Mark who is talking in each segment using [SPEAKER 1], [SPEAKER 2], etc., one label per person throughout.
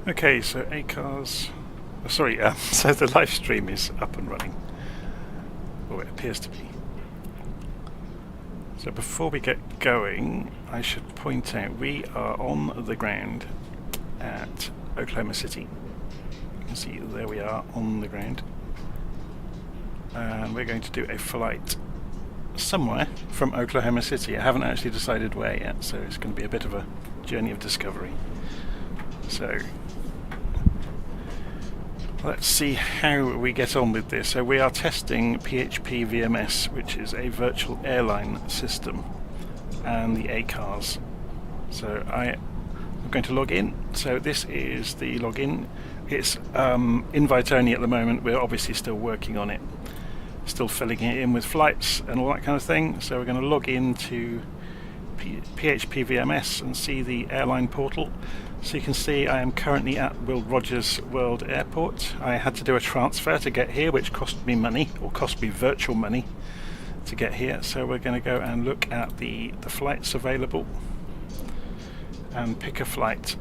[SPEAKER 1] Okay, so ACARS, so the live stream is up and running, or it appears to be. So before we get going, I should point out we are on the ground at Oklahoma City. You can see there we are on the ground, and we're going to do a flight somewhere from Oklahoma City. I haven't actually decided where yet, so it's going to be a bit of a journey of discovery. So let's see how we get on with this. So we are testing phpVMS, which is a virtual airline system, and the ACARS. So I'm going to log in. So this is the login. It's invite only at the moment. We're obviously still working on it, still filling it in with flights and all that kind of thing. So we're going to log into phpVMS and see the airline portal. So you can see I am currently at Will Rogers World Airport. I had to do a transfer to get here, which cost me money, or cost me virtual money to get here. So we're going to go and look at the flights available and pick a flight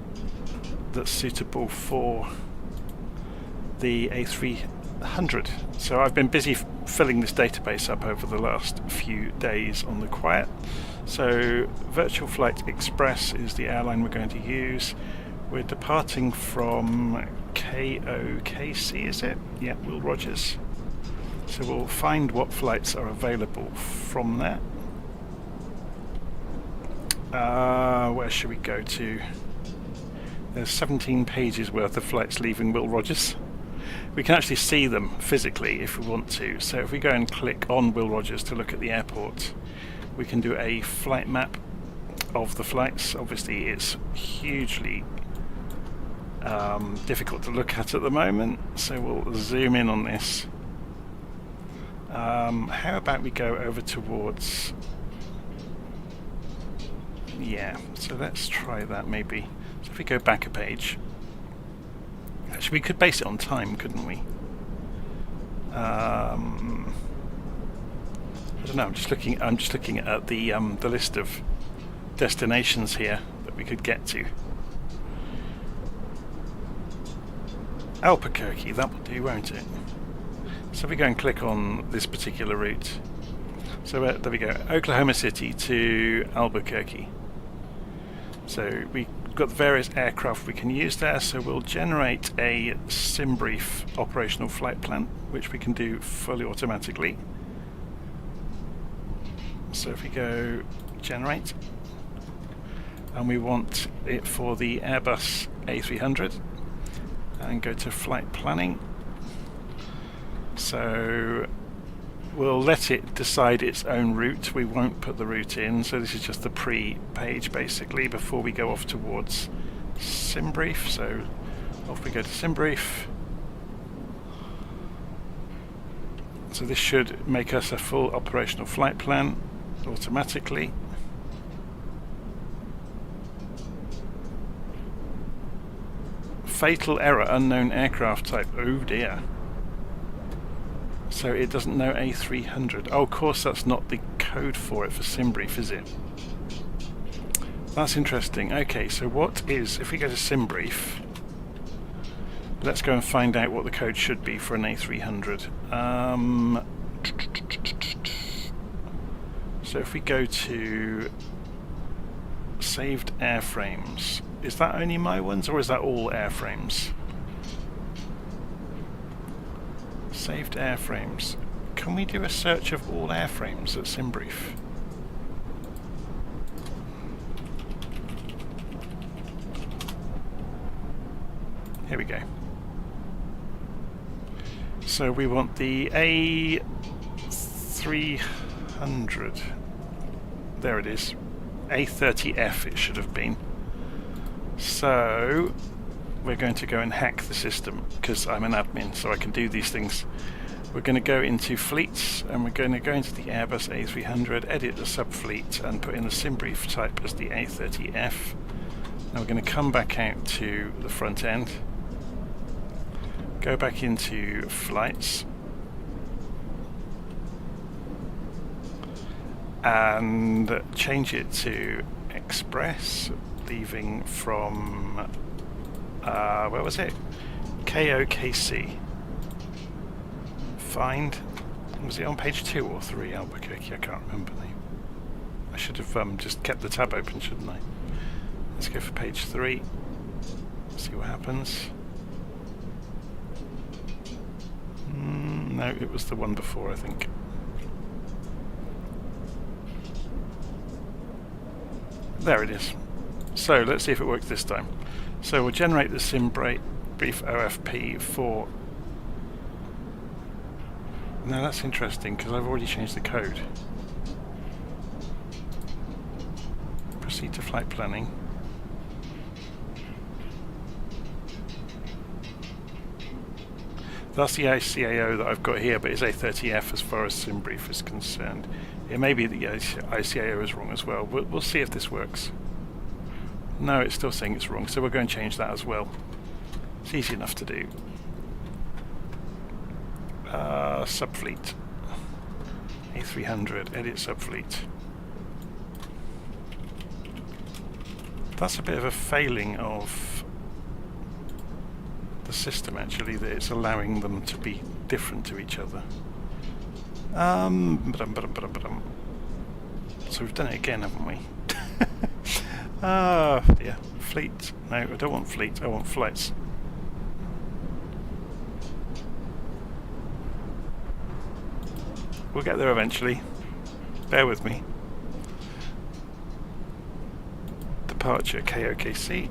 [SPEAKER 1] that's suitable for the A300. So I've been busy filling this database up over the last few days on the quiet. So VirtualFlight Express is the airline we're going to use. We're departing from KOKC, is it? Yeah, Will Rogers. So we'll find what flights are available from there. Where should we go to? There's 17 pages worth of flights leaving Will Rogers. We can actually see them physically if we want to. So if we go and click on Will Rogers to look at the airport, we can do a flight map of the flights. Obviously it's hugely difficult to look at the moment, so we'll zoom in on this. How about we go over towards, yeah, so let's try that maybe. So if we go back a page, actually we could base it on time, couldn't we? I don't know. I'm just looking at the list of destinations here that we could get to. Albequerque, that will do, won't it? So if we go and click on this particular route, so there we go, Oklahoma City to Albequerque. So we've got the various aircraft we can use there. So we'll generate a Simbrief operational flight plan, which we can do fully automatically. So if we go generate, and we want it for the Airbus A300, and go to flight planning. So we'll let it decide its own route. We won't put the route in, so this is just the pre-page basically before we go off towards Simbrief. So off we go to Simbrief. So this should make us a full operational flight plan automatically. Fatal error, unknown aircraft type. Oh dear. So it doesn't know A300. Oh, of course that's not the code for it for Simbrief, is it? That's interesting. Okay, so what is, if we go to Simbrief, let's go and find out what the code should be for an A300. So if we go to saved airframes, is that only my ones or is that all airframes? Saved airframes. Can we do a search of all airframes at Simbrief? Here we go. So we want the A300. There it is. A30F it should have been. So we're going to go and hack the system because I'm an admin, so I can do these things. We're going to go into fleets and we're going to go into the Airbus A300, edit the subfleet and put in the Simbrief type as the A30F. Now we're going to come back out to the front end, go back into flights and change it to Express, leaving from Where was it? KOKC. Find. Was it on page 2 or 3, Albequerque? I can't remember now. I should have just kept the tab open, shouldn't I? Let's go for page 3. See what happens. No, it was the one before, I think. There it is. So let's see if it works this time. So we'll generate the Simbrief OFP for... Now that's interesting because I've already changed the code. Proceed to flight planning. That's the ICAO that I've got here, but it's A30F as far as Simbrief is concerned. It may be the ICAO is wrong as well. We'll see if this works. No, it's still saying it's wrong, so we're going to change that as well. It's easy enough to do. Subfleet. A300, edit subfleet. That's a bit of a failing of the system, actually, that it's allowing them to be different to each other. So we've done it again, haven't we? Yeah. Fleet. No, I don't want fleet, I want flights. We'll get there eventually. Bear with me. Departure KOKC.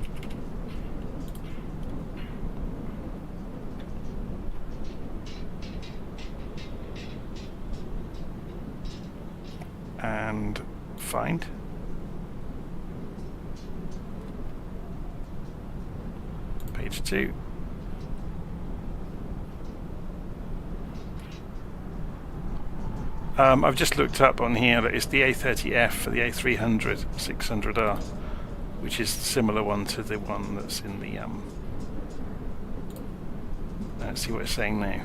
[SPEAKER 1] And find. Page 2. I've just looked up on here that it's the A30F for the A300 600R, which is the similar one to the one that's in the let's see what it's saying now.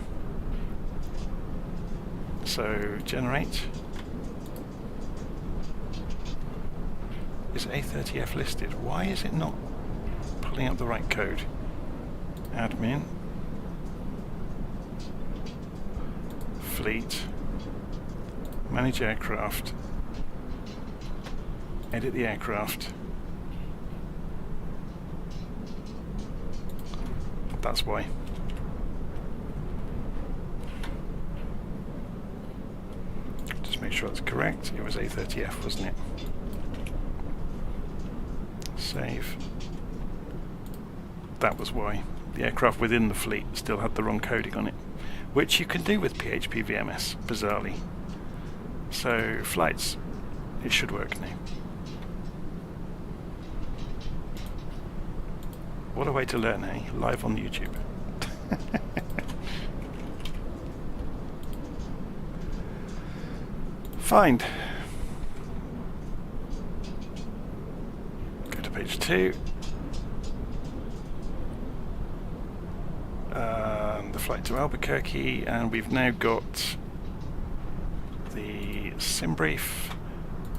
[SPEAKER 1] So generate. Is A30F listed? Why is it not pulling up the right code? Admin. Fleet. Manage aircraft. Edit the aircraft. That's why. Just make sure that's correct. It was A30F, wasn't it? Save. That was why. The aircraft within the fleet still had the wrong coding on it, which you can do with phpVMS, bizarrely. So, flights. It should work now. What a way to learn, eh? Live on YouTube. Find. Go to page 2. The flight to Albequerque, and we've now got the Simbrief,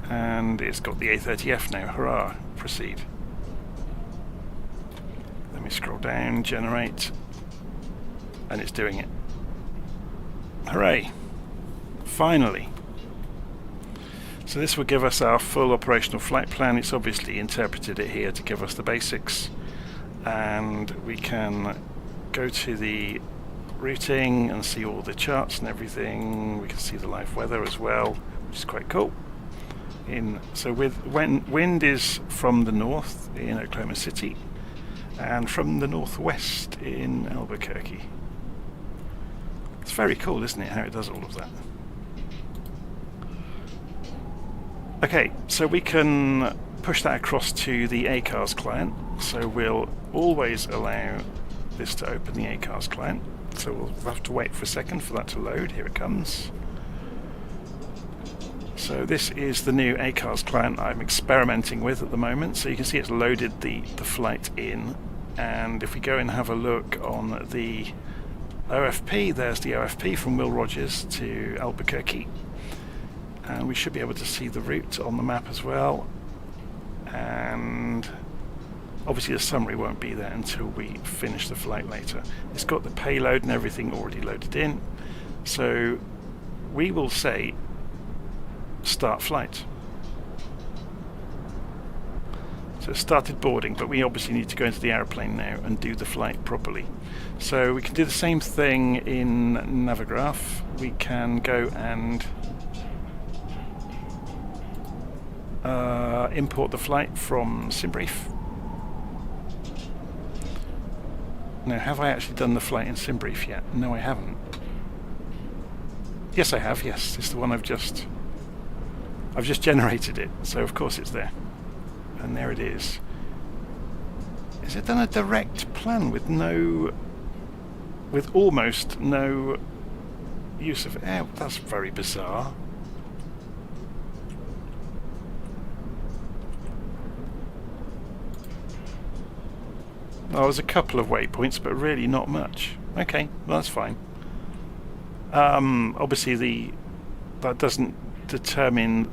[SPEAKER 1] and it's got the A30F now. Hurrah! Proceed. Let me scroll down, generate, and it's doing it. Hooray! Finally! So this will give us our full operational flight plan. It's obviously interpreted it here to give us the basics, and we can go to the routing and see all the charts and everything. We can see the live weather as well, which is quite cool. So when wind is from the north in Oklahoma City and from the northwest in Albuquerque. It's very cool, isn't it, how it does all of that? Okay, so we can push that across to the ACARS client. So we'll always allow this to open the ACARS client. So we'll have to wait for a second for that to load. Here it comes. So this is the new ACARS client I'm experimenting with at the moment. So you can see it's loaded the flight in. And if we go and have a look on the OFP, there's the OFP from Will Rogers to Albuquerque. And we should be able to see the route on the map as well. And Obviously the summary won't be there until we finish the flight later. It's got the payload and everything already loaded in, so we will say start flight. So it started boarding, but we obviously need to go into the aeroplane now and do the flight properly. So we can do the same thing in Navigraph. We can go and import the flight from Simbrief. Now, have I actually done the flight in Simbrief yet? No, I haven't. Yes, I have. Yes, it's the one I've just generated it, so of course it's there. And there it is. Is it done a direct plan with almost no use of air? That's very bizarre. Oh, there's a couple of waypoints, but really not much. Okay, well that's fine. Obviously that doesn't determine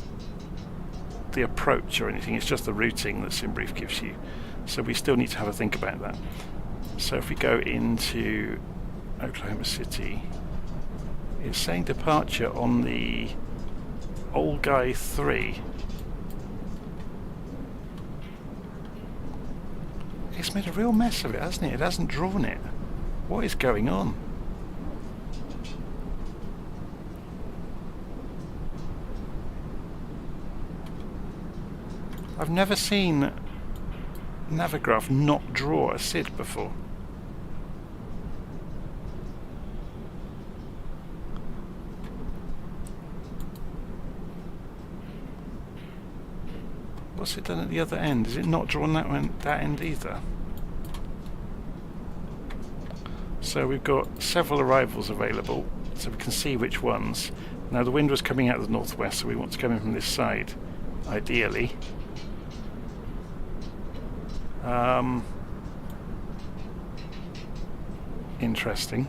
[SPEAKER 1] the approach or anything, it's just the routing that Simbrief gives you. So we still need to have a think about that. So if we go into Oklahoma City, it's saying departure on the Old Guy 3. It's made a real mess of it, hasn't it? It hasn't drawn it. What is going on? I've never seen Navigraph not draw a SID before. What's it done at the other end? Is it not drawn that end either? So we've got several arrivals available, so we can see which ones. Now the wind was coming out of the northwest, so we want to come in from this side, ideally. Interesting.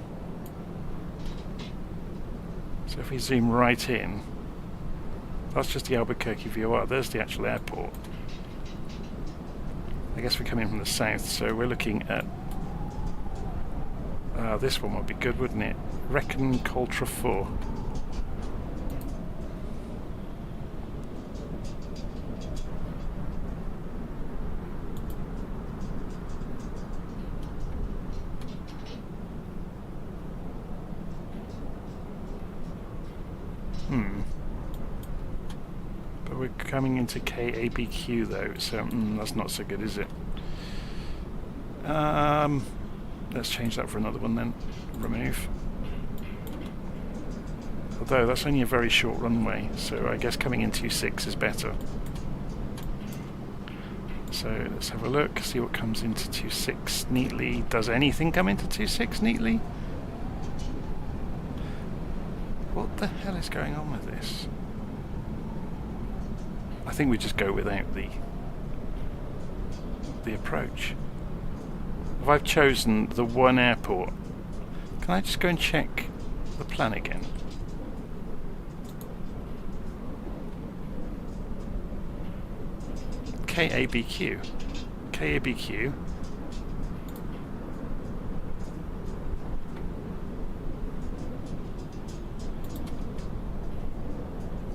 [SPEAKER 1] So if we zoom right in, that's just the Albequerque VOR. There's the actual airport. I guess we come in from the south, so we're looking at this one would be good, wouldn't it? Reckon Coltra 4. But we're coming into KABQ though, so that's not so good, is it? Let's change that for another one then. Remove. Although that's only a very short runway, so I guess coming in 26 is better. So let's have a look, see what comes into 26 neatly. Does anything come into 26 neatly? What the hell is going on with this? I think we just go without the approach. If I've chosen the one airport, can I just go and check the plan again? KABQ. KABQ.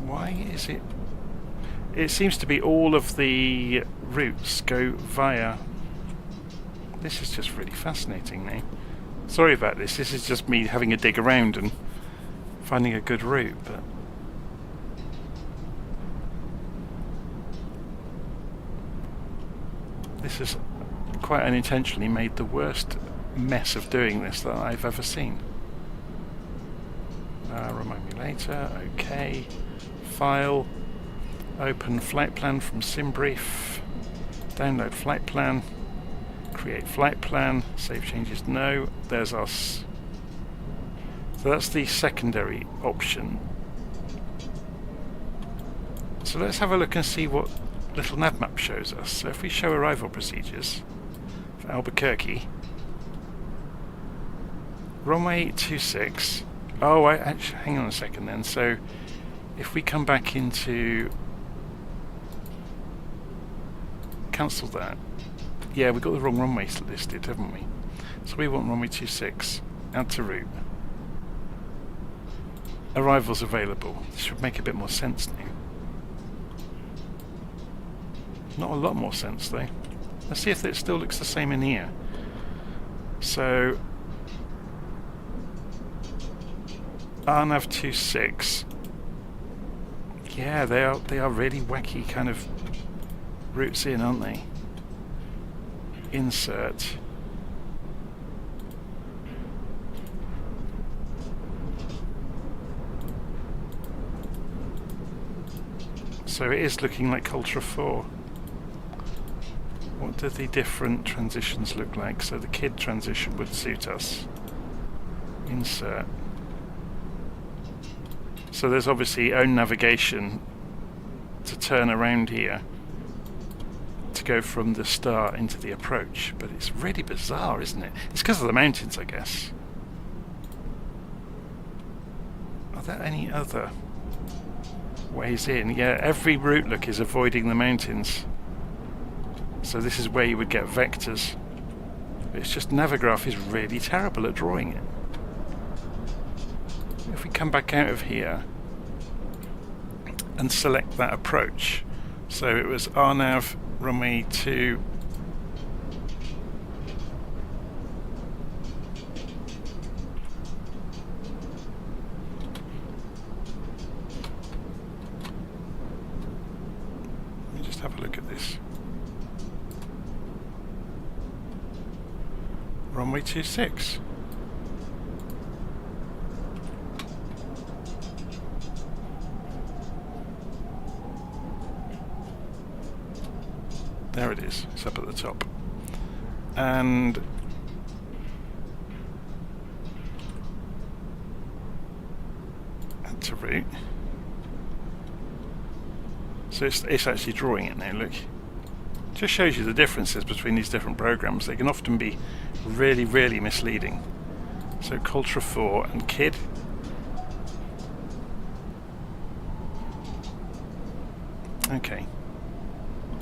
[SPEAKER 1] Why is it? It seems to be all of the routes go via. This is just really fascinating now. Sorry about this. This is just me having a dig around and finding a good route, but this has quite unintentionally made the worst mess of doing this that I've ever seen. Remind me later. Okay. File. Open flight plan from Simbrief. Download flight plan. Create flight plan. Save changes. No. There's us. So that's the secondary option. So let's have a look and see what LittleNavMap shows us. So if we show arrival procedures for Albequerque, runway 26. Oh, actually, hang on a second then. So if we come back into cancel that, Yeah, we got the wrong runway listed, haven't we? So we want runway 26. Add to route. Arrivals available. This should make a bit more sense now. Not a lot more sense though. Let's see if it still looks the same in here. So RNAV 26. Yeah, they are really wacky kind of routes in, aren't they? Insert. So it is looking like Ultra 4. What do the different transitions look like? So the kid transition would suit us. Insert. So there's obviously own navigation to turn around here to go from the start into the approach, but it's really bizarre, isn't it? It's because of the mountains, I guess. Are there any other ways in? Yeah, every route look is avoiding the mountains. So this is where you would get vectors. It's just Navigraph is really terrible at drawing it. If we come back out of here and select that approach, so it was RNAV runway 2. Let me just have a look at this. Runway 26. There it is, it's up at the top. And add to route. So it's actually drawing it now, look. Just shows you the differences between these different programs. They can often be really, really misleading. So Cultra 4 and Kid. Okay.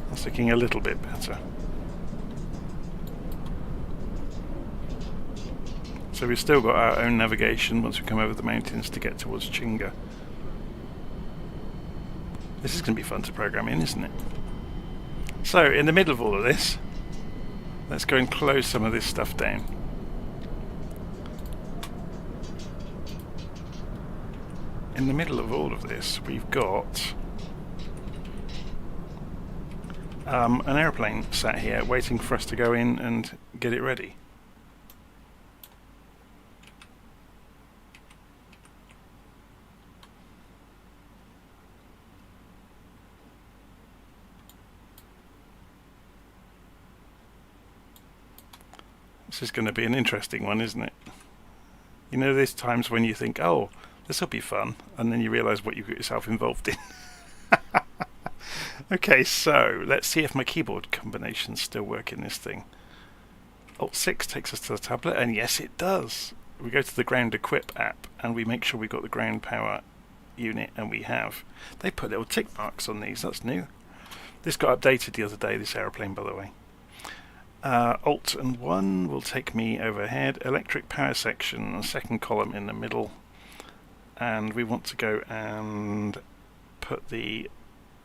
[SPEAKER 1] That's looking a little bit better. So we've still got our own navigation once we come over the mountains to get towards Chinga. This is going to be fun to program in, isn't it? So, in the middle of all of this, let's go and close some of this stuff down. In the middle of all of this, we've got an airplane sat here waiting for us to go in and get it ready. This is going to be an interesting one, isn't it? You know, there's times when you think, oh, this will be fun, and then you realise what you got yourself involved in. Okay, so let's see if my keyboard combinations still work in this thing. Alt 6 takes us to the tablet, and yes it does. We go to the ground equip app and we make sure we've got the ground power unit, and we have. They put little tick marks on these, that's new. This got updated the other day, this aeroplane, by the way. Alt and 1 will take me overhead. Electric power section, second column in the middle. And we want to go and put the,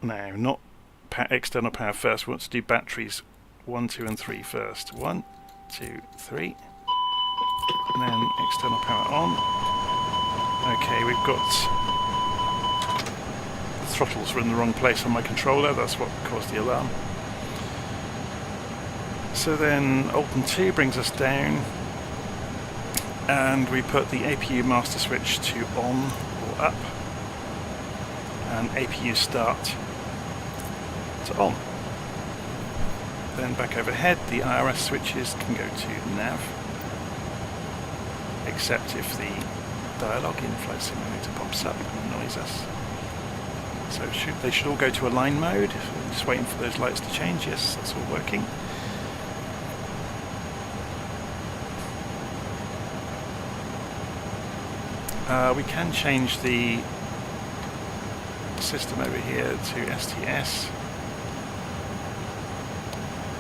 [SPEAKER 1] no, not external power first. We want to do batteries 1, 2 and 3 first. 1, 2, 3. And then external power on. Okay, we've got the throttles were in the wrong place on my controller. That's what caused the alarm. So then Alt and 2 brings us down, and we put the APU master switch to on or up, and APU start to on. Then back overhead, the IRS switches can go to nav, except if the dialogue in Flight Simulator pops up and annoys us. So they should all go to align mode. I'm just waiting for those lights to change. Yes, that's all working. We can change the system over here to STS.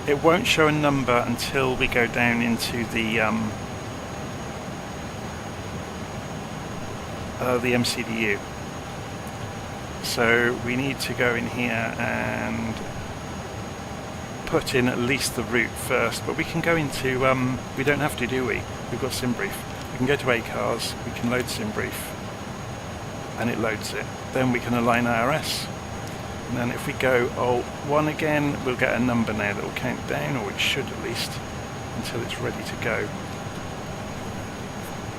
[SPEAKER 1] it won't show a number until we go down into the MCDU. So we need to go in here and put in at least the route first, but we can go into, we don't have to, do we? We've got Simbrief. We can go to ACARS, we can load Simbrief, and it loads it. Then we can align IRS, and then if we go Alt1 again, we'll get a number now that will count down, or it should at least, until it's ready to go.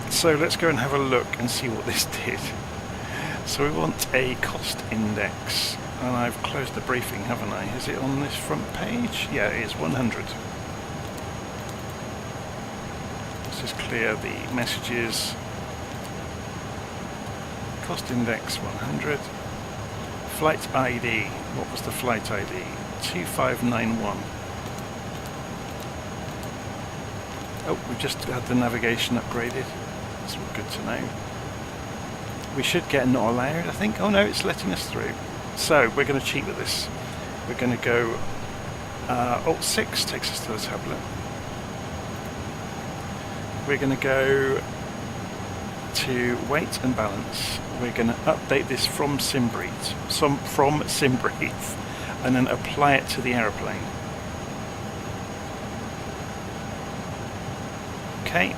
[SPEAKER 1] So let's go and have a look and see what this did. So we want a cost index, and I've closed the briefing, haven't I? Is it on this front page? Yeah, it is 100. Let's just clear the messages. Cost index 100. Flight ID. What was the flight ID? 2591. Oh, we've just had the navigation upgraded. That's good to know. We should get not allowed, I think. Oh no, it's letting us through. So we're going to cheat with this. We're going to go Alt6 takes us to the tablet. We're going to go to weight and balance. We're going to update this from Simbrief, and then apply it to the aeroplane. Okay.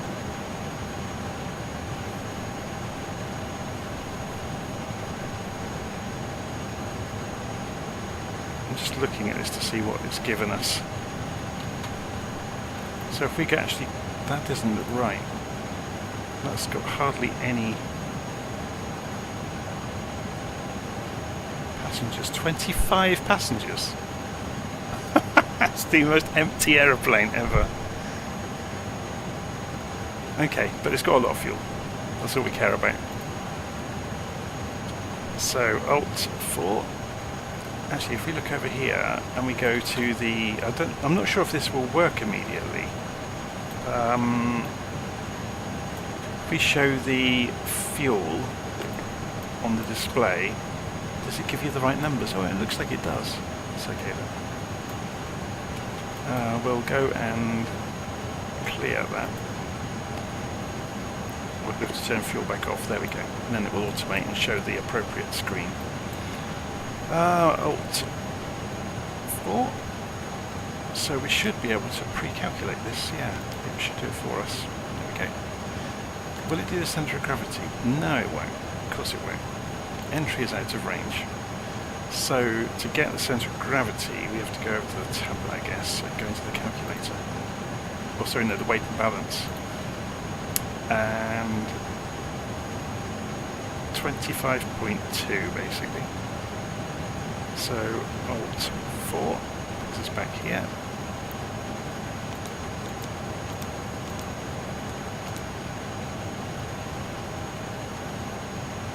[SPEAKER 1] I'm just looking at this to see what it's given us. So if we get actually, that doesn't look right. That's got hardly any passengers. 25 passengers. That's the most empty aeroplane ever. Okay, but it's got a lot of fuel. That's all we care about. So Alt4. Actually, if we look over here and we go to the, I'm not sure if this will work immediately. If we show the fuel on the display, does it give you the right numbers? Oh, it looks like it does. It's okay then. We'll go and clear that. We'll have to turn fuel back off. There we go. And then it will automate and show the appropriate screen. Alt 4. So we should be able to pre-calculate this. Yeah, it should do it for us. There we go. Will it do the centre of gravity? No, it won't. Of course it won't. Entry is out of range. So to get the centre of gravity, we have to go over to the tablet, I guess, and go into the calculator. Oh, sorry, no, the weight and balance. And 25.2 basically. So Alt 4 puts us back here.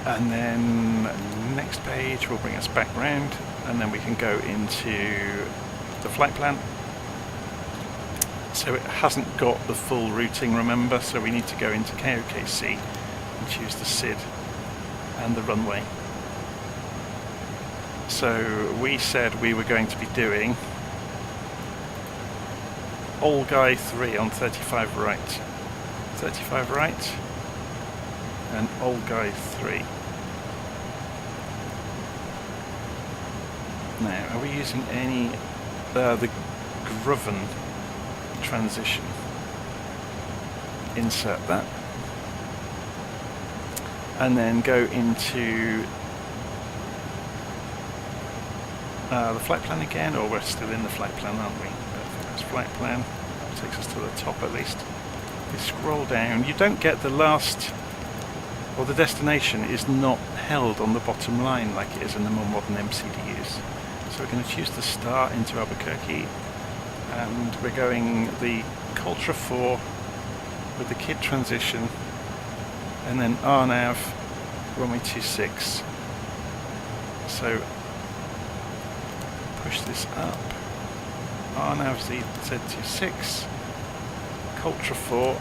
[SPEAKER 1] And then next page will bring us back round, and then we can go into the flight plan. So it hasn't got the full routing, remember, so we need to go into KOKC and choose the SID and the runway. So we said we were going to be doing Olguy 3 on 35 right. 35 right and Olguy 3. Now, are we using any the Groven transition? Insert that. And then go into the flight plan again, or we're still in the flight plan, aren't we? That's flight plan. That takes us to the top at least. We scroll down. You don't get the last, or the destination is not held on the bottom line like it is in the more modern MCDUs. So we're going to choose the start into Albequerque, and we're going the Cultra 4 with the KID transition, and then RNAV runway 26. So push this up. RNAV Z26, Cultra 4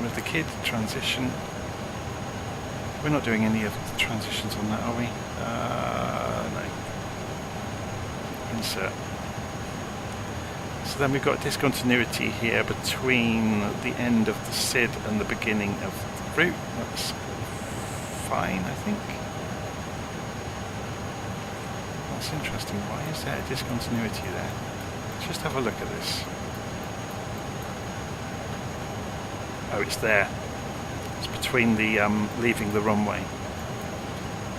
[SPEAKER 1] with the KID transition. We're not doing any of the transitions on that, are we? No. Insert. So then we've got discontinuity here between the end of the SID and the beginning of the route. That's fine, I think. That's interesting. Why is there a discontinuity there? Let's just have a look at this. Oh, it's there. It's between the leaving the runway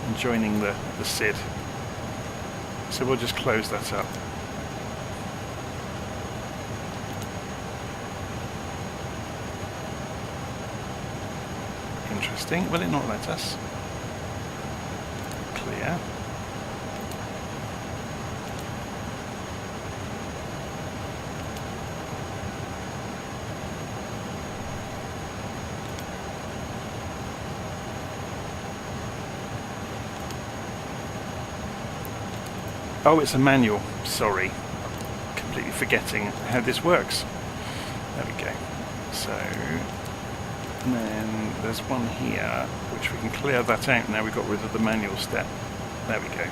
[SPEAKER 1] and joining the SID. So we'll just close that up. Interesting. Will it not let us? Clear. Oh, it's a manual. Sorry. Completely forgetting how this works. There we go. So, and then there's one here, which we can clear that out now we've got rid of the manual step. There we go.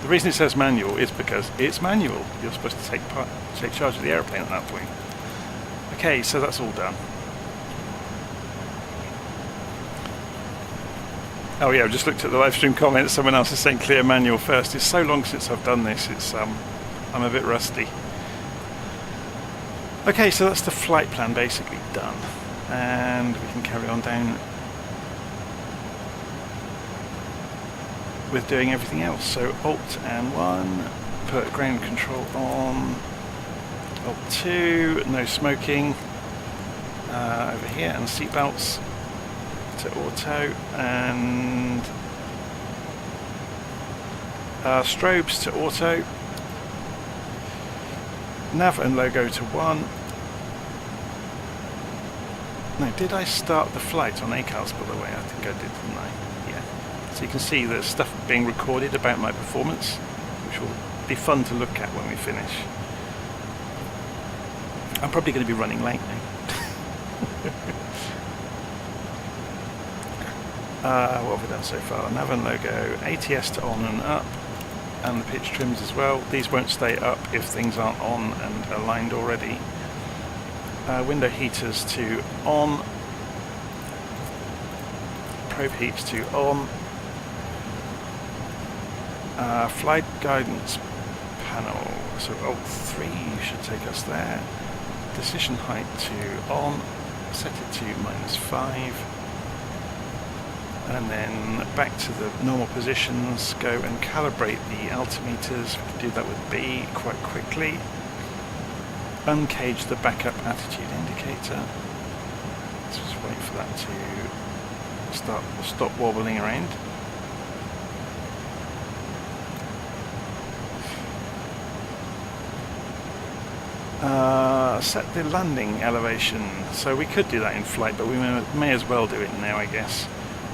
[SPEAKER 1] The reason it says manual is because it's manual. You're supposed to take charge of the airplane at that point. Okay, so that's all done. Oh yeah, I've just looked at the live stream comments. Someone else is saying clear manual first. It's so long since I've done this. It's I'm a bit rusty. Okay, so that's the flight plan basically done, and we can carry on down with doing everything else. So Alt and 1, put ground control on. Alt 2, no smoking over here, and seatbelts to auto, and strobes to auto, nav and logo to 1. No, did I start the flight on ACARS, by the way? I think I did, didn't I? Yeah. So you can see there's stuff being recorded about my performance, which will be fun to look at when we finish. I'm probably going to be running late now. What have we done so far? Nav and logo, ATS to on and up, and the pitch trims as well. These won't stay up if things aren't on and aligned already. Window heaters to on, probe heats to on, flight guidance panel, so Alt 3 should take us there. Decision height to on, set it to -5. And then back to the normal positions, go and calibrate the altimeters. We can do that with B quite quickly. Uncage the backup attitude indicator. Let's just wait for that to stop wobbling around. Set the landing elevation. So we could do that in flight, but we may as well do it now, I guess.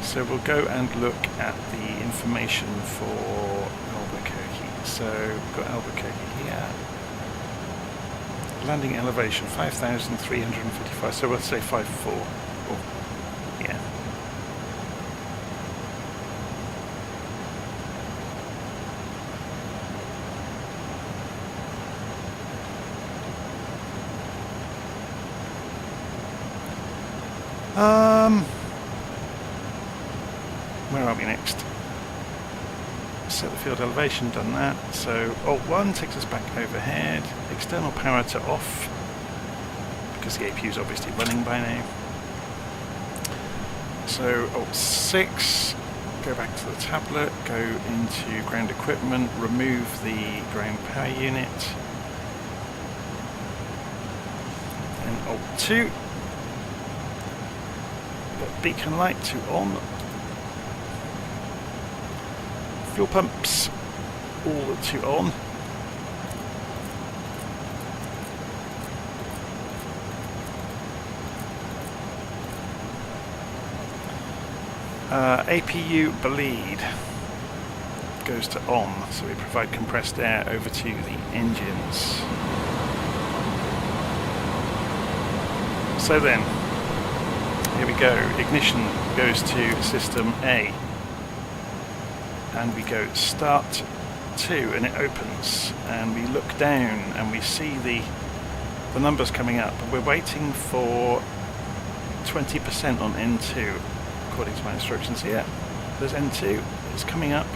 [SPEAKER 1] So we'll go and look at the information for Albequerque. So we've got Albequerque here. Landing elevation 5,355. So we'll say 5.4. Oh, yeah. Where are we next? Set the field elevation, done that. So Alt 1 takes us back overhead. External power to off, because the APU is obviously running by now. So Alt 6, go back to the tablet, go into ground equipment, remove the ground power unit. And Alt 2, put beacon light to on. Fuel pumps all to on. APU bleed goes to on, so we provide compressed air over to the engines. So then, here we go. Ignition goes to system A. And we go start 2 and it opens, and we look down and we see the numbers coming up. We're waiting for 20% on N2 according to my instructions here. There's N2, it's coming up.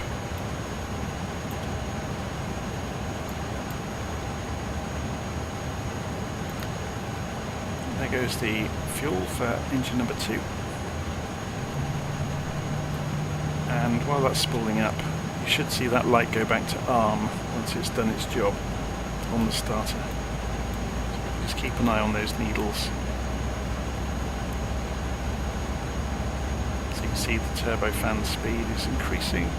[SPEAKER 1] There goes the fuel for engine number 2. And while that's spooling up, you should see that light go back to arm once it's done its job on the starter. Just keep an eye on those needles. So you can see the turbofan speed is increasing.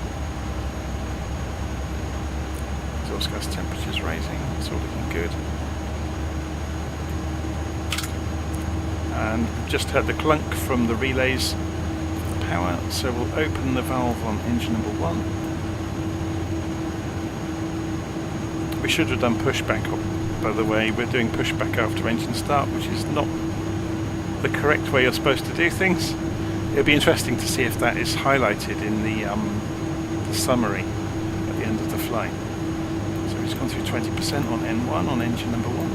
[SPEAKER 1] Exhaust gas temperature's rising, it's all looking good. And we've just had the clunk from the relays for the power, so we'll open the valve on engine number 1. We should have done pushback, by the way. We're doing pushback after engine start, which is not the correct way you're supposed to do things. It'll be interesting to see if that is highlighted in the summary at the end of the flight. So we've gone through 20% on N1 on engine number 1.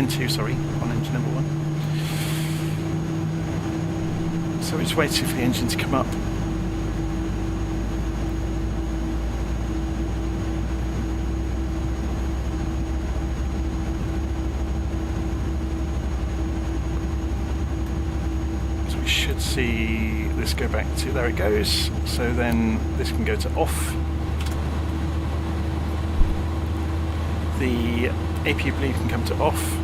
[SPEAKER 1] N2, sorry, on engine number 1. So we're just waiting for the engine to come up. See this go back to, there it goes, so then this can go to off. The APU bleed can come to off.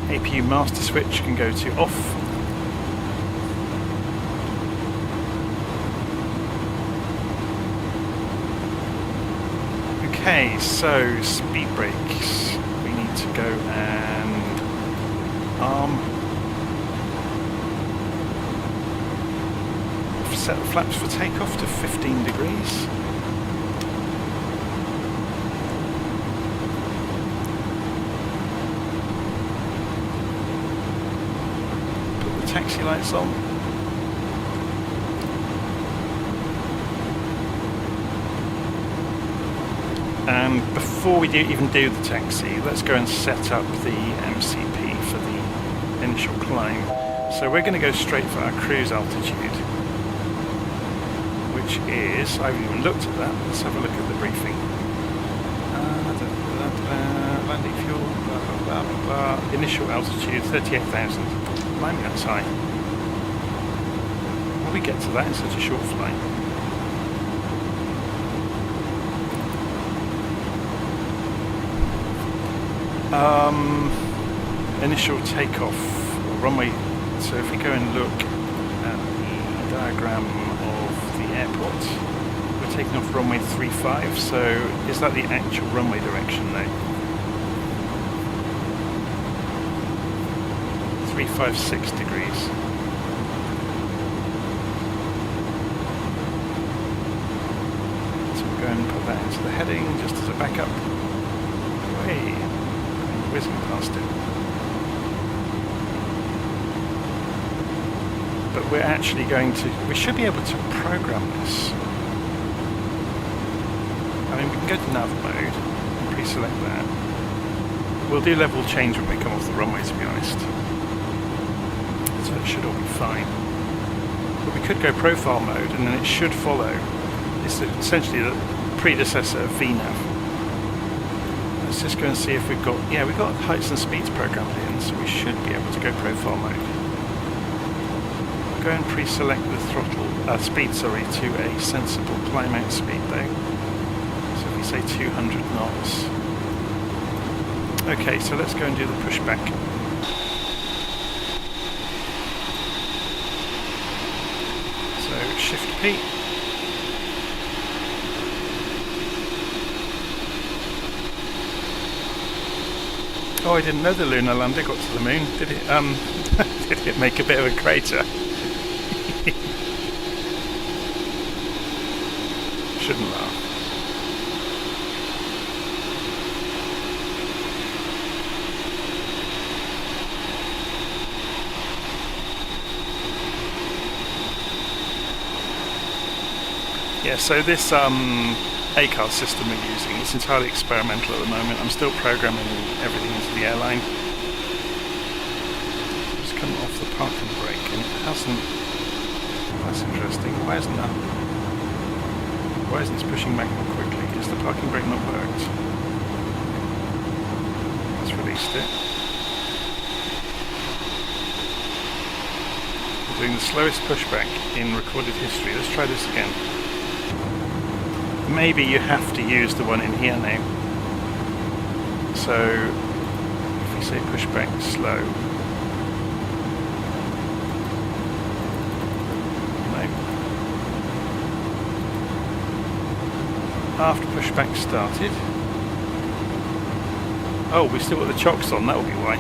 [SPEAKER 1] The APU master switch can go to off. Okay, so speed brakes, we need to go and arm. Set the flaps for takeoff to 15 degrees. Put the taxi lights on. And before we even do the taxi, let's go and set up the MCP for the initial climb. So we're going to go straight for our cruise altitude, which is, I haven't even looked at that, let's have a look at the briefing. Landing fuel, blah blah blah blah blah. Initial altitude 38,000. Might be that's high. Will we get to that in such a short flight? Initial takeoff, runway. So if we go and look at the diagram of the airport, we're taking off runway 35, so is that the actual runway direction though? 356 degrees. So we'll go and put that into the heading just as a backup. Way, whizzing past it. But we're actually going to, we should be able to program this. I mean, we can go to nav mode and pre-select that. We'll do level change when we come off the runway, to be honest. So it should all be fine. But we could go profile mode and then it should follow. It's essentially the predecessor of VNav. Let's just go and see if we've got, yeah, we've got heights and speeds programmed in, so we should be able to go profile mode. Go and pre-select the throttle speed, to a sensible climb out speed though. So if we say 200 knots. Okay, so let's go and do the pushback. So Shift P. Oh, I didn't know the lunar lander got to the moon. Did it? Did it make a bit of a crater? Shouldn't laugh. Yeah, so this ACARS system we're using, it's entirely experimental at the moment. I'm still programming everything into the airline. Just come off the parking brake and it hasn't... That's interesting. Why isn't it pushing back more quickly? Is the parking brake not worked? Let's release it. We're doing the slowest pushback in recorded history. Let's try this again. Maybe you have to use the one in here now. So if we say pushback slow, no. After pushback started, oh, we still got the chocks on. That will be why.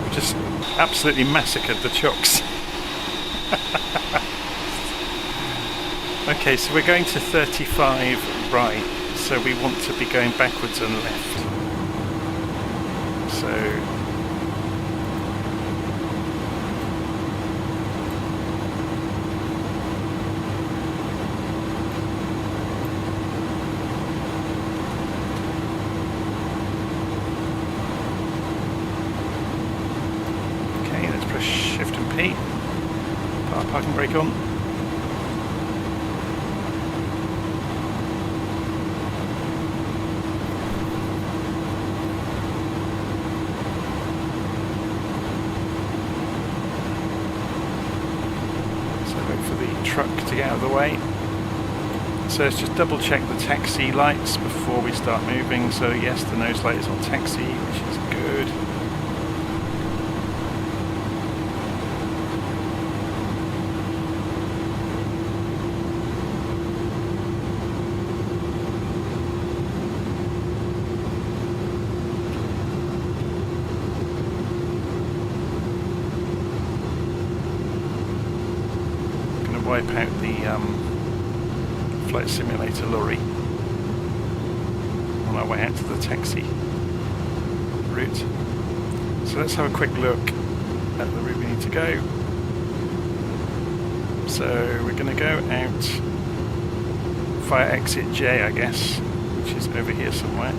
[SPEAKER 1] We just absolutely massacred the chocks. Okay, so we're going to 35 right, so we want to be going backwards and left. So okay, let's press Shift and P. Put our parking brake on. To get out of the way. So let's just double check the taxi lights before we start moving. So yes, the nose light is on taxi, which is good. Wipe out the flight simulator lorry on our way out to the taxi route. So let's have a quick look at the route we need to go. So we're going to go out via exit J, I guess, which is over here somewhere.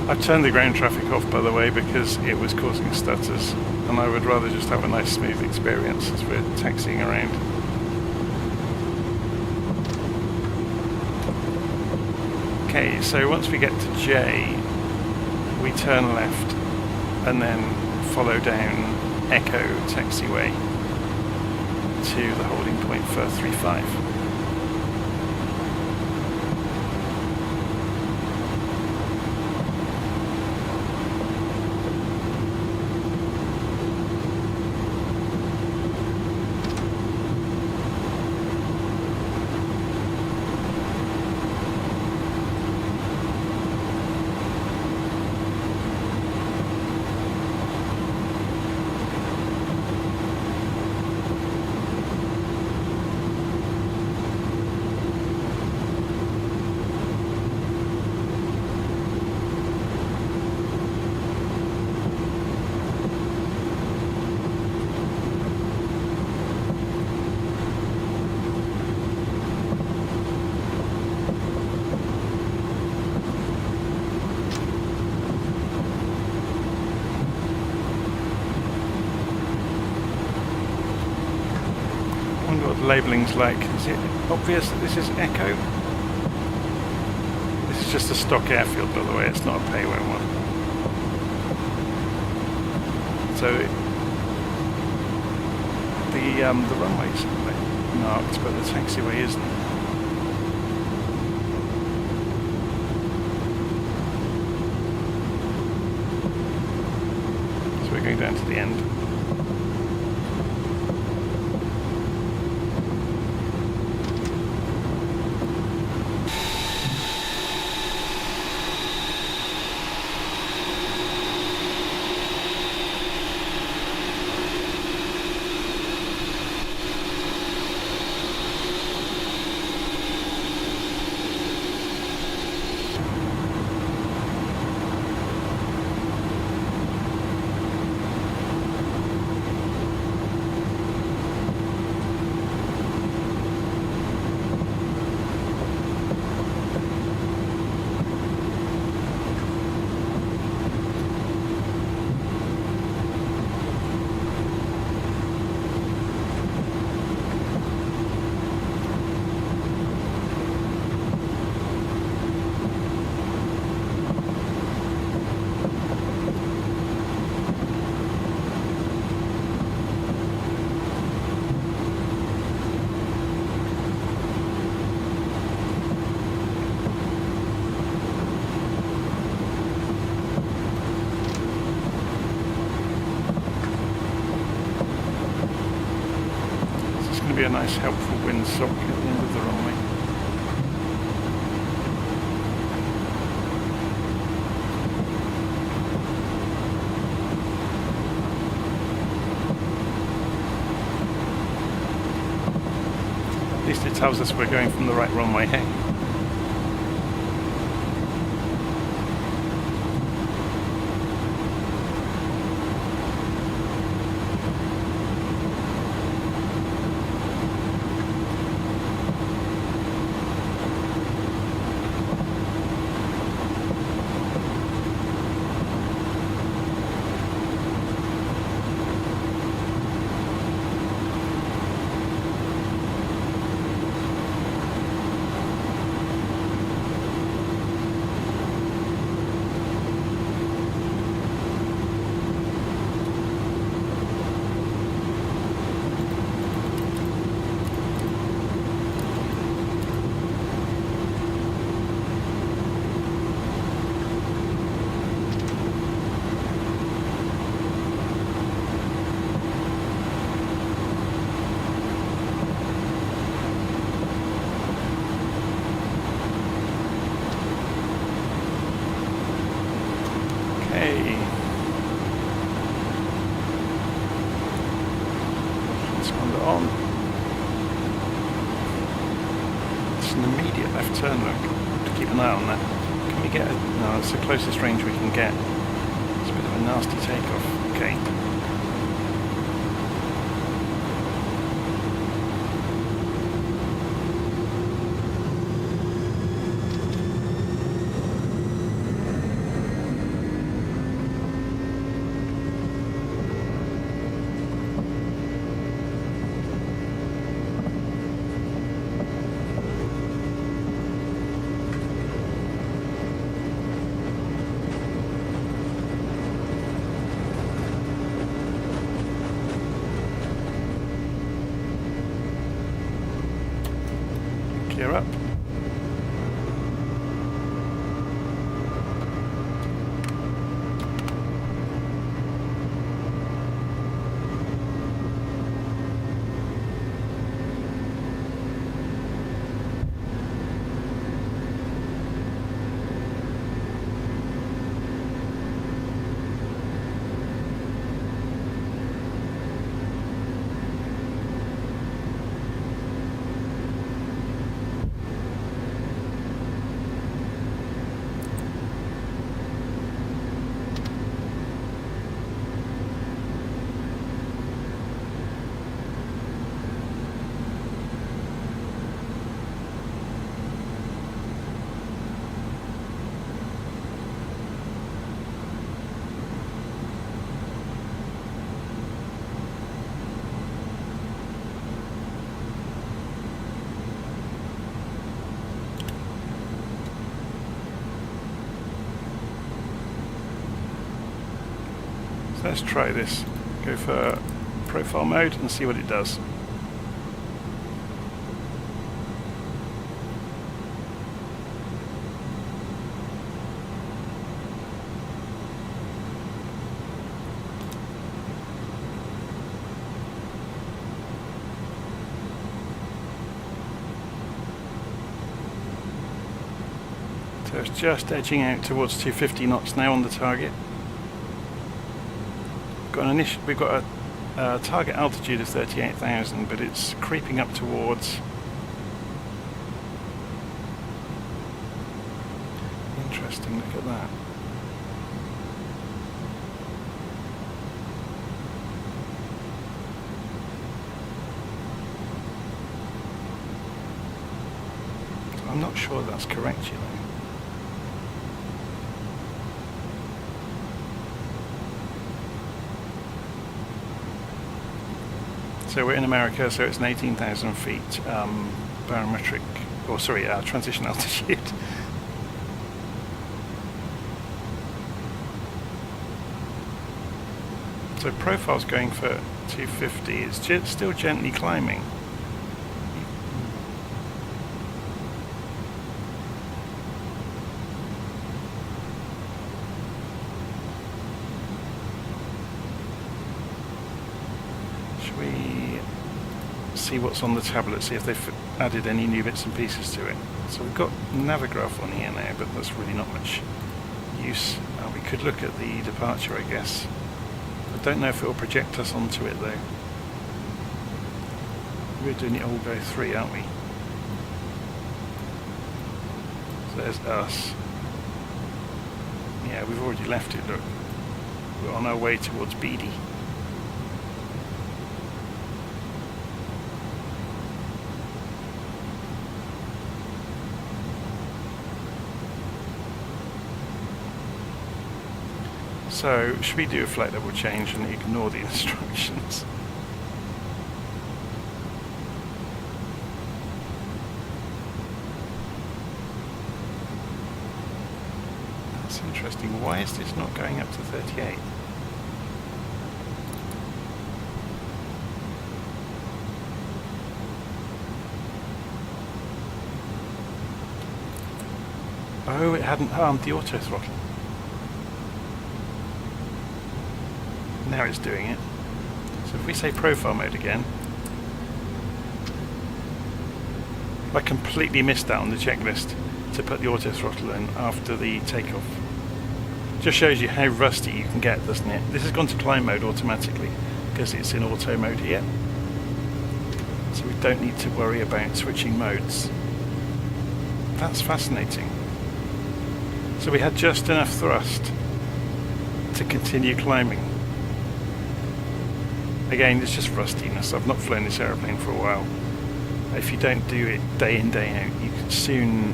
[SPEAKER 1] I've turned the ground traffic off, by the way, because it was causing stutters, and I would rather just have a nice smooth experience as we're taxiing around. Okay, so once we get to J, we turn left and then follow down Echo taxiway to the holding point for 35. Labelling's like, is it obvious that this is Echo? This is just a stock airfield, by the way, it's not a payway one. So the runway's marked, but the taxiway isn't. So we're going down to the end. going to be a nice helpful windsock at the end of the runway. At least it tells us we're going from the right runway, hey? On. It's an immediate left turn, look. To keep an eye on that. Can we get a... No, it's the closest range we can get. It's a bit of a nasty takeoff. Okay. Gear up. Let's try this. Go for profile mode and see what it does. So it's just edging out towards 250 knots now on the target. We've got a target altitude of 38,000, but it's creeping up towards. Interesting, look at that. I'm not sure that's correct, you know. So we're in America, so it's an 18,000 feet barometric, or sorry, transition altitude. So profile's going for 250. It's still gently climbing. see what's on the tablet, see if they've added any new bits and pieces to it. So we've got Navigraph on here now, but that's really not much use. We could look at the departure, I guess. I don't know if it will project us onto it though. We're doing it all go 3, aren't we? So there's us. Yeah, we've already left it, look. We're on our way towards Beatty. So, should we do a flight level change and ignore the instructions? That's interesting. Why is this not going up to 38? Oh, it hadn't harmed the auto throttle. Now it's doing it. So if we say profile mode again, I completely missed that on the checklist to put the auto throttle in after the takeoff. Just shows you how rusty you can get, doesn't it? This has gone to climb mode automatically because it's in auto mode here. So we don't need to worry about switching modes. That's fascinating. So we had just enough thrust to continue climbing. Again, it's just rustiness. I've not flown this aeroplane for a while. If you don't do it day in, day out, you can soon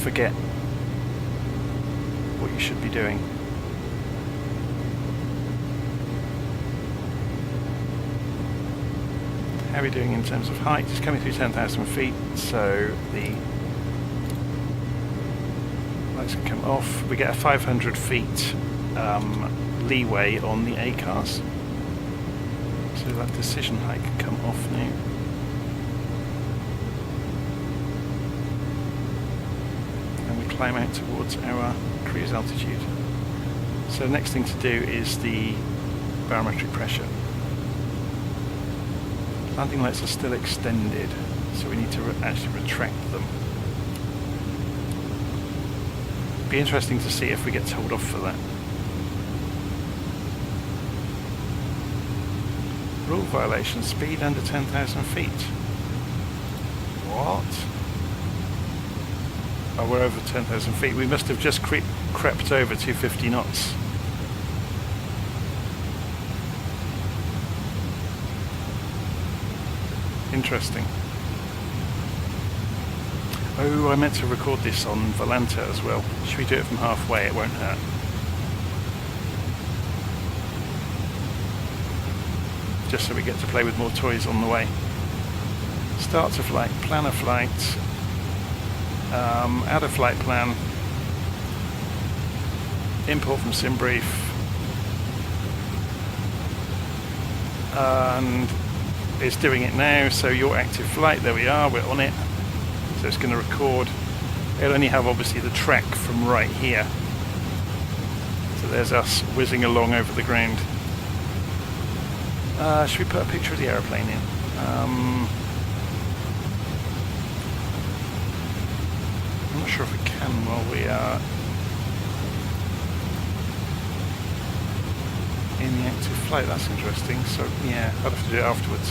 [SPEAKER 1] forget what you should be doing. How are we doing in terms of height? It's coming through 10,000 feet, so the lights can come off. We get a 500 feet leeway on the ACARS. So that decision height can come off now. And we climb out towards our cruise altitude. So the next thing to do is the barometric pressure. Landing lights are still extended, so we need to actually retract them. Be interesting to see if we get told off for that. Rule violation, speed under 10,000 feet. What? Oh, we're over 10,000 feet. We must have just crept over 250 knots. Interesting. Oh, I meant to record this on Volanta as well. Should we do it from halfway? It won't hurt. Just so we get to play with more toys on the way. Start to flight, plan a flight, add a flight plan, import from Simbrief, and it's doing it now. So your active flight, there we are, we're on it. So it's going to record. It'll only have obviously the track from right here. So there's us whizzing along over the ground. Should we put a picture of the aeroplane in? I'm not sure if we can while we are in the active flight. That's interesting. So yeah, I'll have to do it afterwards.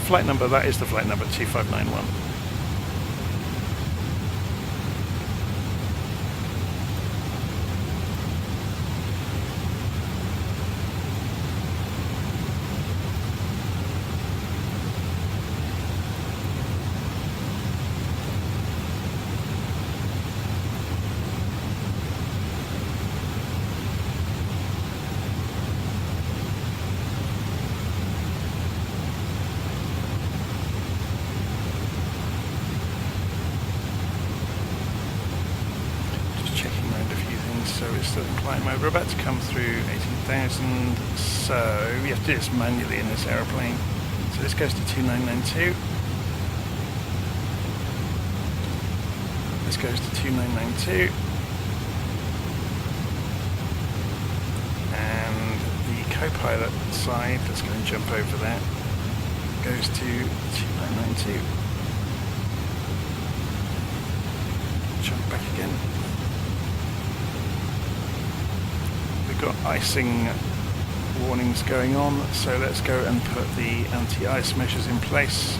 [SPEAKER 1] Flight number, that is the flight number 2591. We're about to come through 18,000, so we have to do this manually in this aeroplane. So this goes to 2992. This goes to 2992. autopilot side. Let's go and jump over there. Goes to 2992. Jump back again. We've got icing warnings going on, so let's go and put the anti-ice measures in place.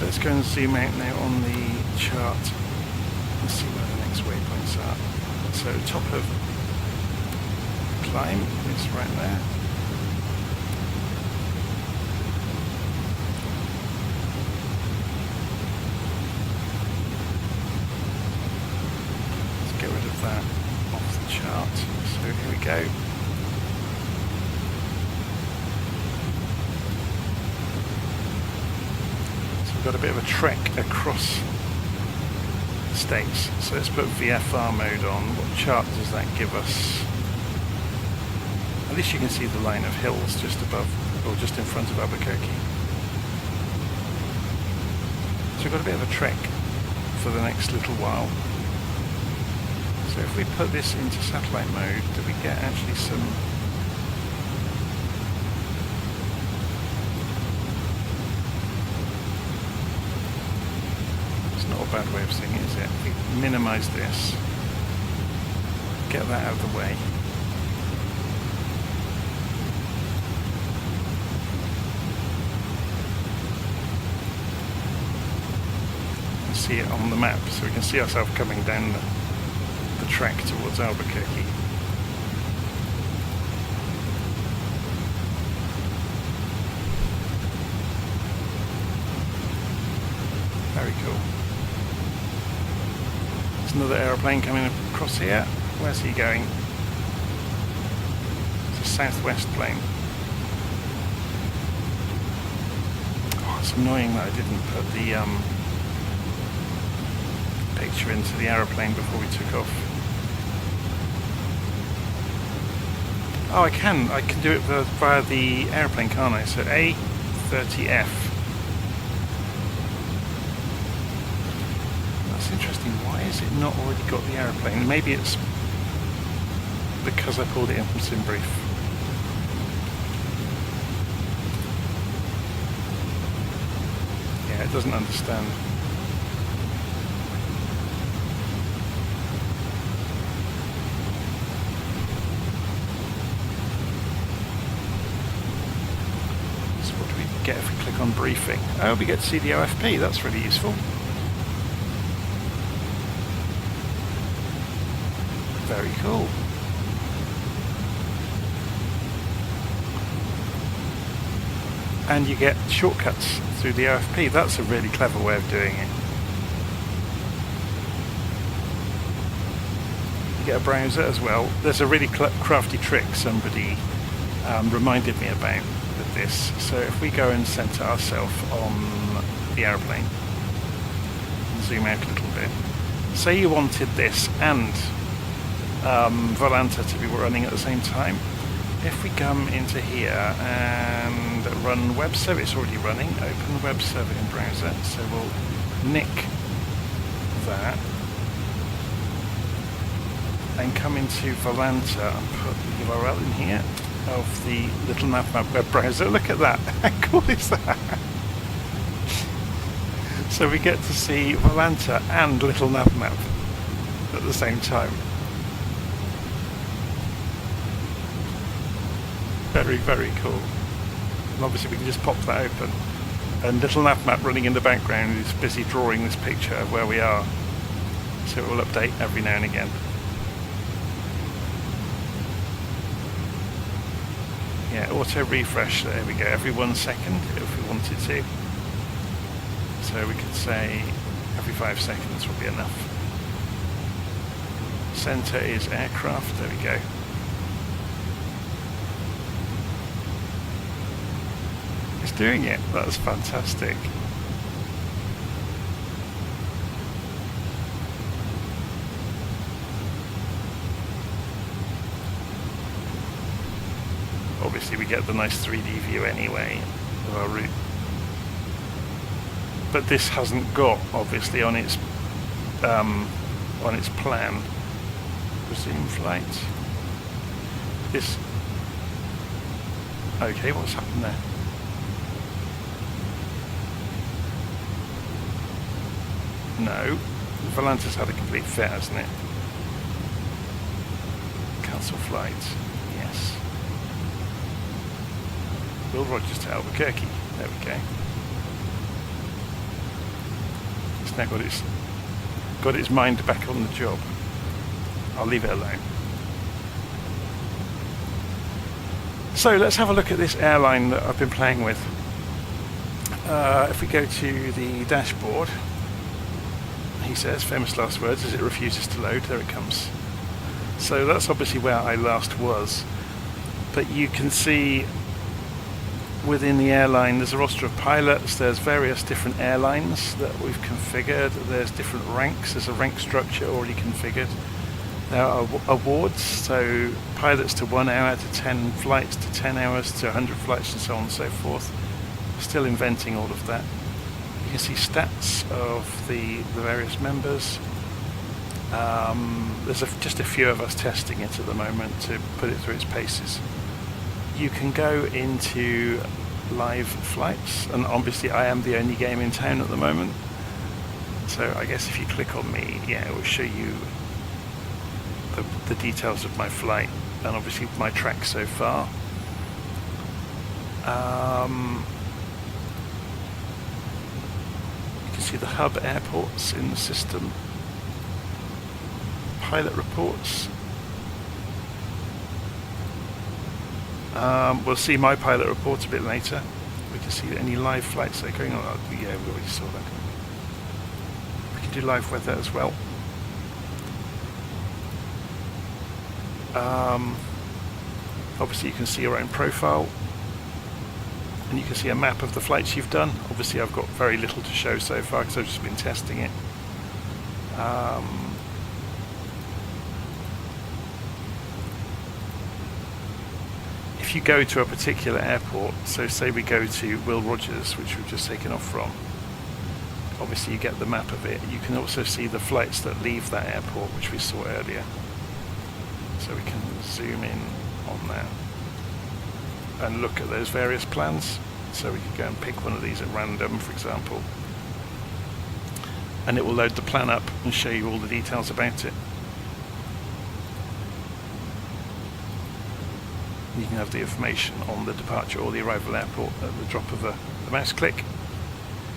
[SPEAKER 1] Let's go and zoom out now on the chart and see where the next waypoints are. So top of climb is right there. Let's get rid of that off the chart. So here we go. Got a bit of a trek across the states, so let's put VFR mode on. What chart does that give us? At least you can see the line of hills just above or just in front of Albequerque. So we've got a bit of a trek for the next little while. So if we put this into satellite mode, do we get actually some bad way of saying it, is it? If we minimise this, get that out of the way. And see it on the map, so we can see ourselves coming down the track towards Albuquerque. Very cool. Another aeroplane coming across here. Where's he going? It's a southwest plane. Oh, it's annoying that I didn't put the picture into the aeroplane before we took off. Oh, I can do it via the aeroplane, can't I? So A30F. Interesting. Why is it not already got the aeroplane? Maybe it's because I pulled it in from Simbrief. Yeah, it doesn't understand. So what do we get if we click on briefing? Oh, we get to see the OFP. That's really useful. Very cool. And you get shortcuts through the OFP. That's a really clever way of doing it. You get a browser as well. There's a really crafty trick somebody reminded me about with this. So if we go and center ourselves on the aeroplane and zoom out a little bit. Say you wanted this and Volanta to be running at the same time. If we come into here and run web server, it's already running. Open web server in browser. So we'll nick that and come into Volanta and put the URL in here of the LittleNavMap web browser. Look at that! How cool is that? So we get to see Volanta and LittleNavMap at the same time. Very, very cool. And obviously we can just pop that open. And LittleNavMap running in the background is busy drawing this picture of where we are. So it will update every now and again. Yeah, auto refresh, there we go, every 1 second if we wanted to. So we could say every 5 seconds will be enough. Center is aircraft, there we go. doing it. That's fantastic. Obviously we get the nice 3D view anyway of our route. But this hasn't got, obviously, on its plan, resume flight. This. Okay, what's happened there? No, Volanta's had a complete fit, hasn't it? Cancel flight. Yes. Will Rogers to Albequerque. There we go. It's now got its mind back on the job. I'll leave it alone. So let's have a look at this airline that I've been playing with. If we go to the dashboard, he says, famous last words as it refuses to load. There it comes. So that's obviously where I last was. But you can see within the airline there's a roster of pilots, there's various different airlines that we've configured, there's different ranks, there's a rank structure already configured. There are awards, so pilots to 1 hour, to 10 flights, to 10 hours, to 100 flights, and so on and so forth. Still inventing all of that. You can see stats of the various members. There's just a few of us testing it at the moment to put it through its paces. You can go into live flights, and obviously I am the only game in town at the moment. So I guess if you click on me, yeah, it will show you the details of my flight and obviously my track so far. You can see the hub airports in the system, pilot reports. We'll see my pilot report a bit later. We can see any live flights that are going on. Yeah, we already saw that. We can do live weather as well. Obviously you can see your own profile, and you can see a map of the flights you've done. Obviously I've got very little to show so far because I've just been testing it. If you go to a particular airport, so say we go to Will Rogers, which we've just taken off from, obviously you get the map of it. You can also see the flights that leave that airport, which we saw earlier. So we can zoom in on that and look at those various plans. So we could go and pick one of these at random, for example, and it will load the plan up and show you all the details about it. You can have the information on the departure or the arrival airport at the drop of a mouse click.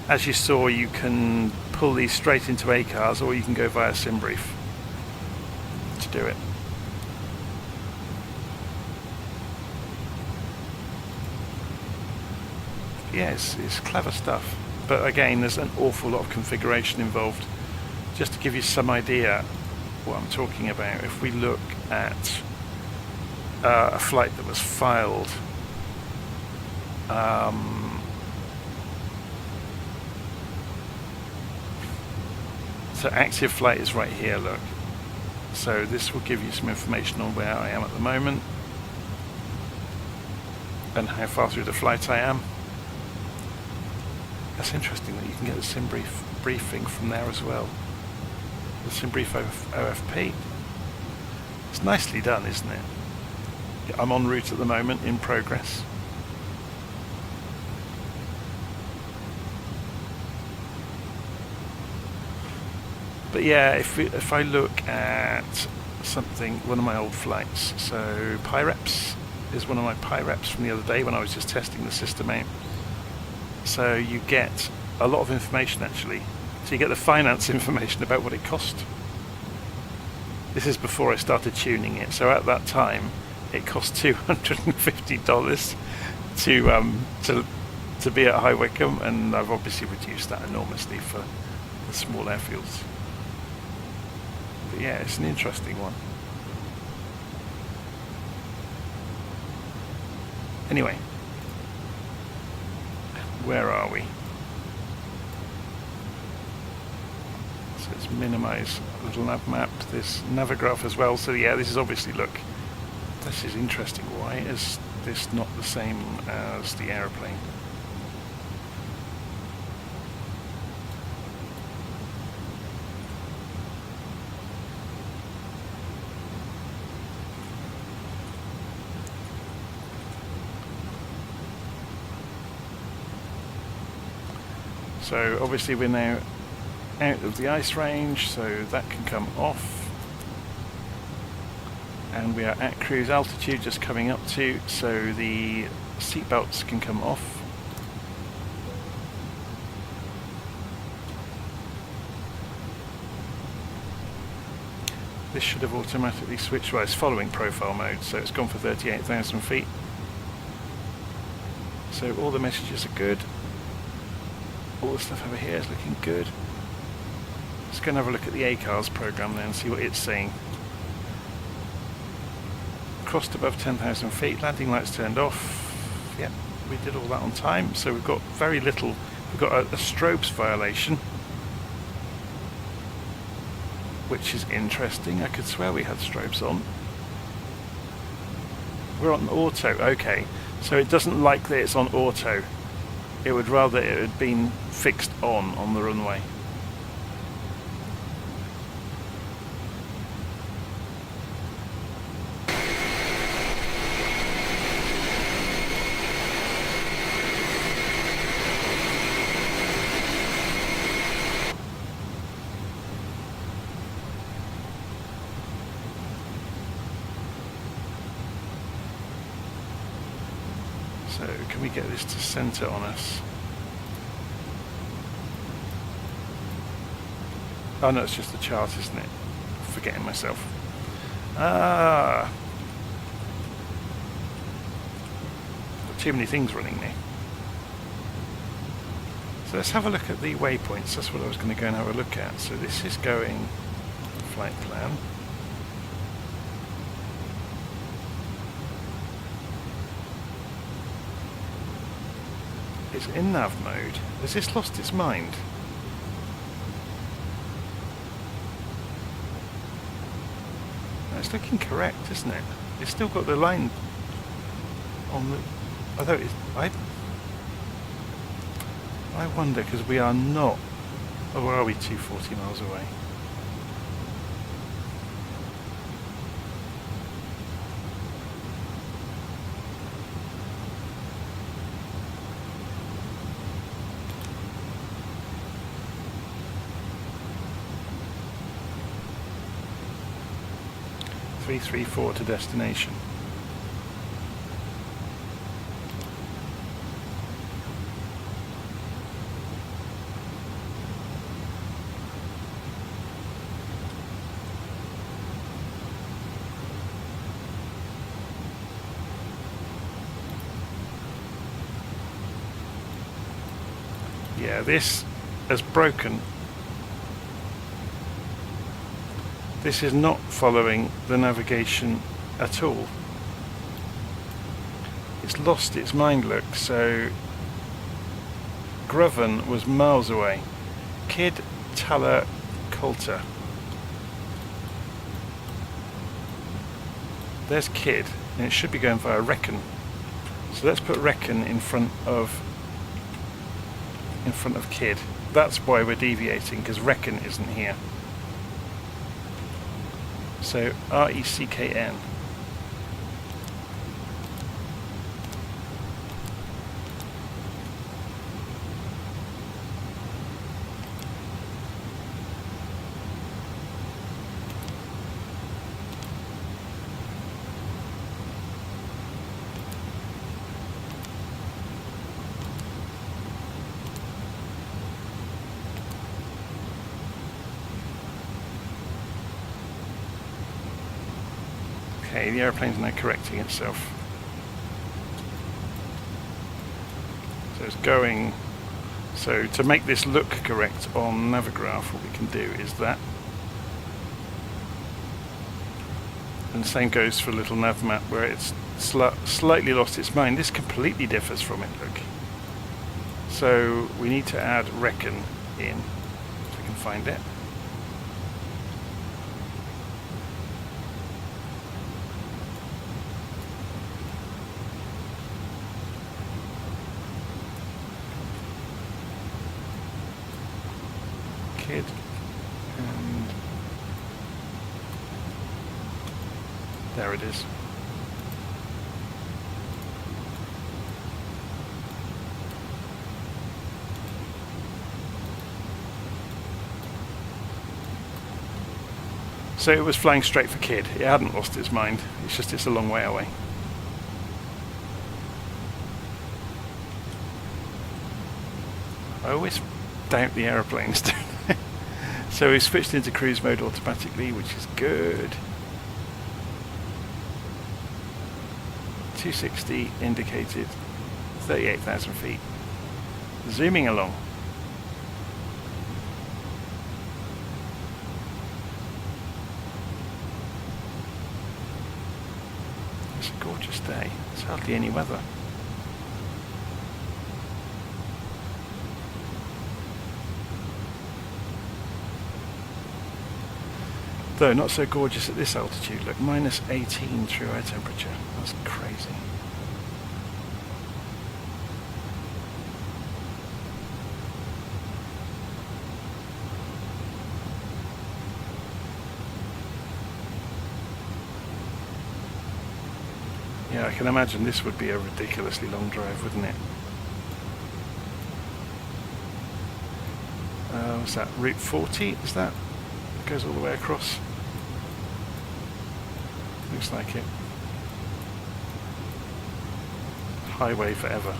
[SPEAKER 1] As you saw, you can pull these straight into ACARS, or you can go via Simbrief to do it. Yeah, it's clever stuff, but again there's an awful lot of configuration involved. Just to give you some idea what I'm talking about, if we look at a flight that was filed so active flight is right here, look. So this will give you some information on where I am at the moment and how far through the flight I am. That's interesting that you can get the Simbrief briefing from there as well. The Simbrief OFP. It's nicely done, isn't it? I'm en route at the moment, in progress. But yeah, if I look at something, one of my old flights, so PyReps is one of my PyReps from the other day when I was just testing the system out. So you get a lot of information actually. So you get the finance information about what it cost. This is before I started tuning it. So at that time, it cost $250 to be at High Wycombe, and I've obviously reduced that enormously for the small airfields. But yeah, it's an interesting one. Anyway, where are we? So let's minimize LittleNavMap, this Navigraph as well. So yeah, this is obviously, look, this is interesting. Why is this not the same as the aeroplane? So obviously we're now out of the ice range, so that can come off. And we are at cruise altitude, just coming up to, so the seat belts can come off. This should have automatically switched, well, it's following profile mode, so it's gone for 38,000 feet. So all the messages are good. All the stuff over here is looking good. Let's go and have a look at the ACARS program then and see what it's saying. Crossed above 10,000 feet, landing lights turned off. Yep, we did all that on time, so we've got very little. We've got a strobes violation, which is interesting. I could swear we had strobes on. We're on auto, okay. So it doesn't like that it's on auto. It would rather it had been fixed on the runway. So can we get this to center on us? Oh no, it's just the chart, isn't it? I'm forgetting myself. Ah, got too many things running there. So let's have a look at the waypoints. That's what I was going to go and have a look at. So this is going flight plan. It's in nav mode. Has this lost its mind? No, it's looking correct, isn't it? It's still got the line on the... Although it's... I wonder, because we are not... Oh, where are we? 240 miles away. .334 to destination. Yeah, this has broken. This is not following the navigation at all. It's lost its mind, look. So Groven was miles away. Kid Tala Coulter. There's Kid, and it should be going via Reckon. So let's put Reckon in front of Kid. That's why we're deviating, because Reckon isn't here. So RECKN. Okay, the aeroplane's now correcting itself. So it's going... So to make this look correct on Navigraph, what we can do is that. And the same goes for LittleNavMap, where it's slightly lost its mind. This completely differs from it, look. So we need to add reckon in, if we can find it. Kid, and there it is. So it was flying straight for Kid. It hadn't lost its mind. It's just it's a long way away. I always doubt the aeroplanes. So we switched into cruise mode automatically, which is good. 260 indicated 38,000 feet. Zooming along. It's a gorgeous day. There's hardly any weather. Though not so gorgeous at this altitude. Look, minus 18 true air temperature. That's crazy. Yeah, I can imagine this would be a ridiculously long drive, wouldn't it? What's that? Route 40? Is that? It goes all the way across. Looks like it. Highway forever.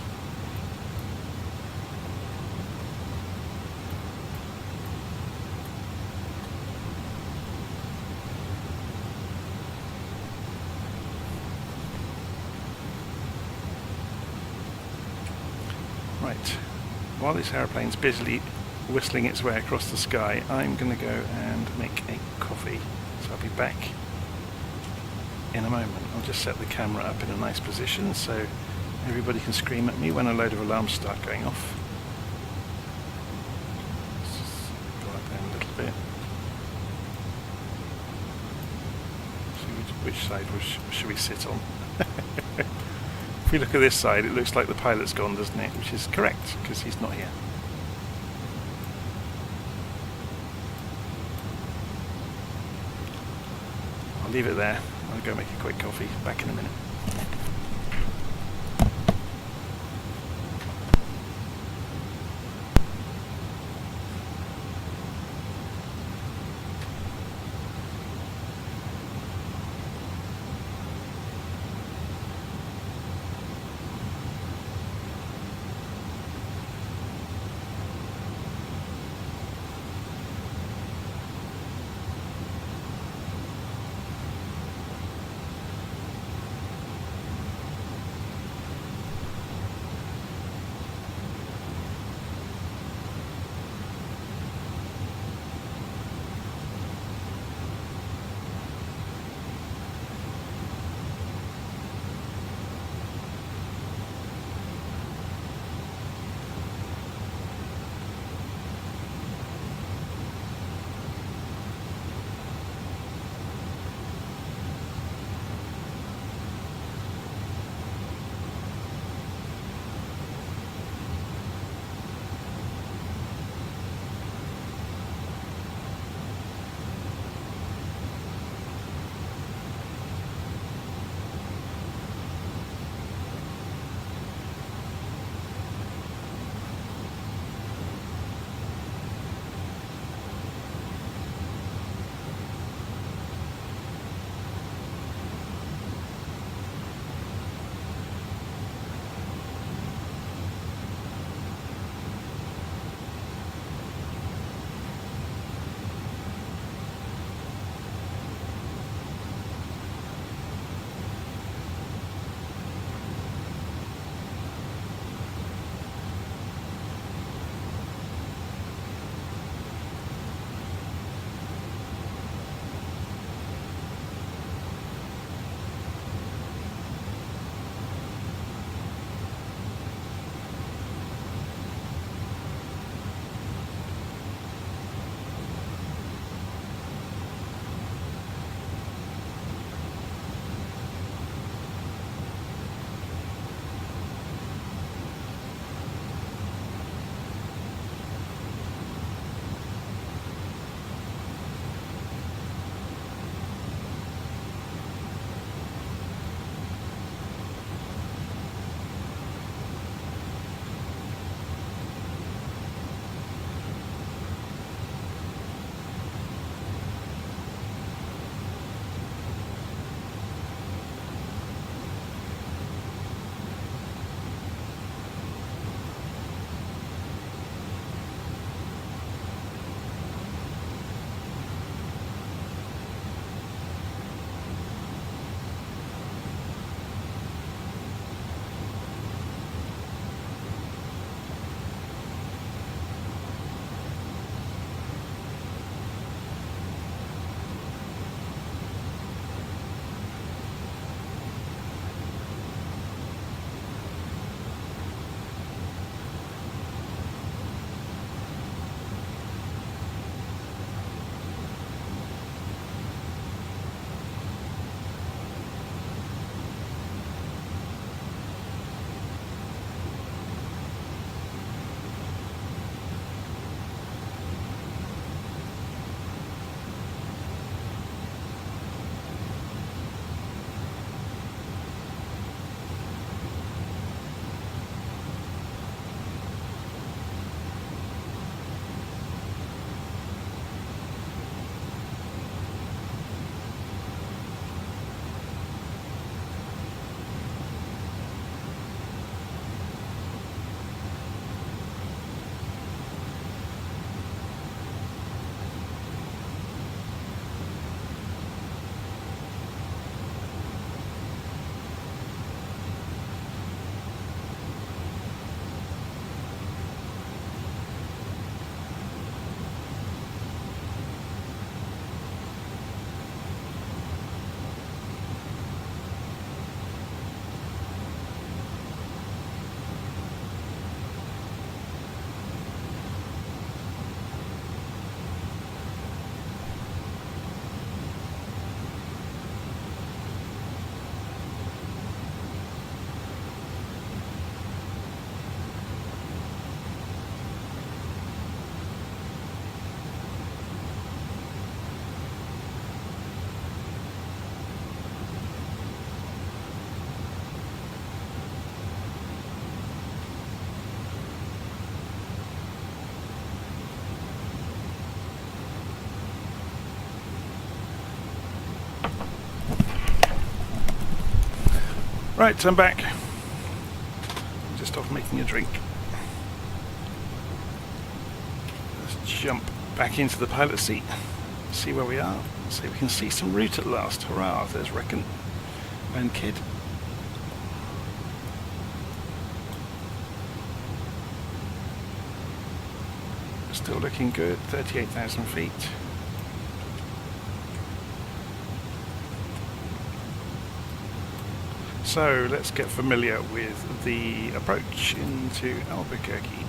[SPEAKER 1] Right. While this aeroplane's busily whistling its way across the sky, I'm going to go and make a coffee. So I'll be back in a moment. I'll just set the camera up in a nice position so everybody can scream at me when a load of alarms start going off. Let's just go up there a little bit. See which side should we sit on? If we look at this side, it looks like the pilot's gone, doesn't it? Which is correct, because he's not here. I'll leave it there. I'll go make a quick coffee. Back in a minute. Right, I'm back. I'm just off making a drink. Let's jump back into the pilot seat, see where we are, see if we can see some route at last. Hurrah, there's Reckon and Kid. Still looking good, 38,000 feet. So let's get familiar with the approach into Albequerque.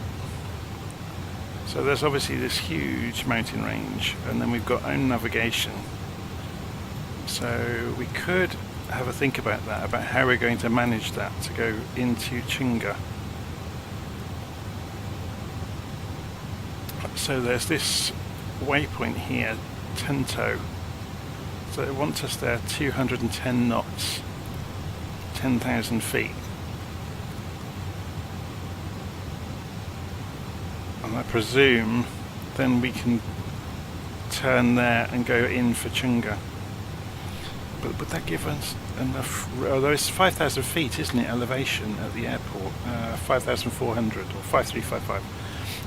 [SPEAKER 1] So there's obviously this huge mountain range, and then we've got own navigation. So we could have a think about that, about how we're going to manage that to go into Chunga. So there's this waypoint here, Tento. So it wants us there 210 knots, 10,000 feet. And I presume then we can turn there and go in for Chunga. But would that give us enough? Although it's 5,000 feet, isn't it, elevation at the airport? 5,400 or 5,355.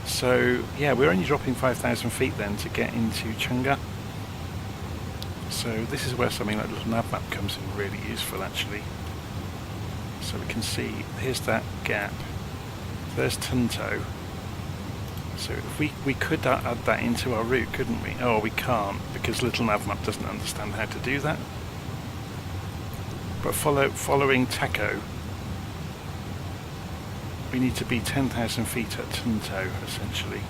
[SPEAKER 1] So yeah, we're only dropping 5,000 feet then to get into Chunga. So this is where something like LittleNavMap comes in really useful, actually. So we can see, here's that gap. There's Tento. So if we could add that into our route, couldn't we? Oh, we can't, because LittleNavMap doesn't understand how to do that. But following Takeoff, we need to be 10,000 feet at Tento, essentially.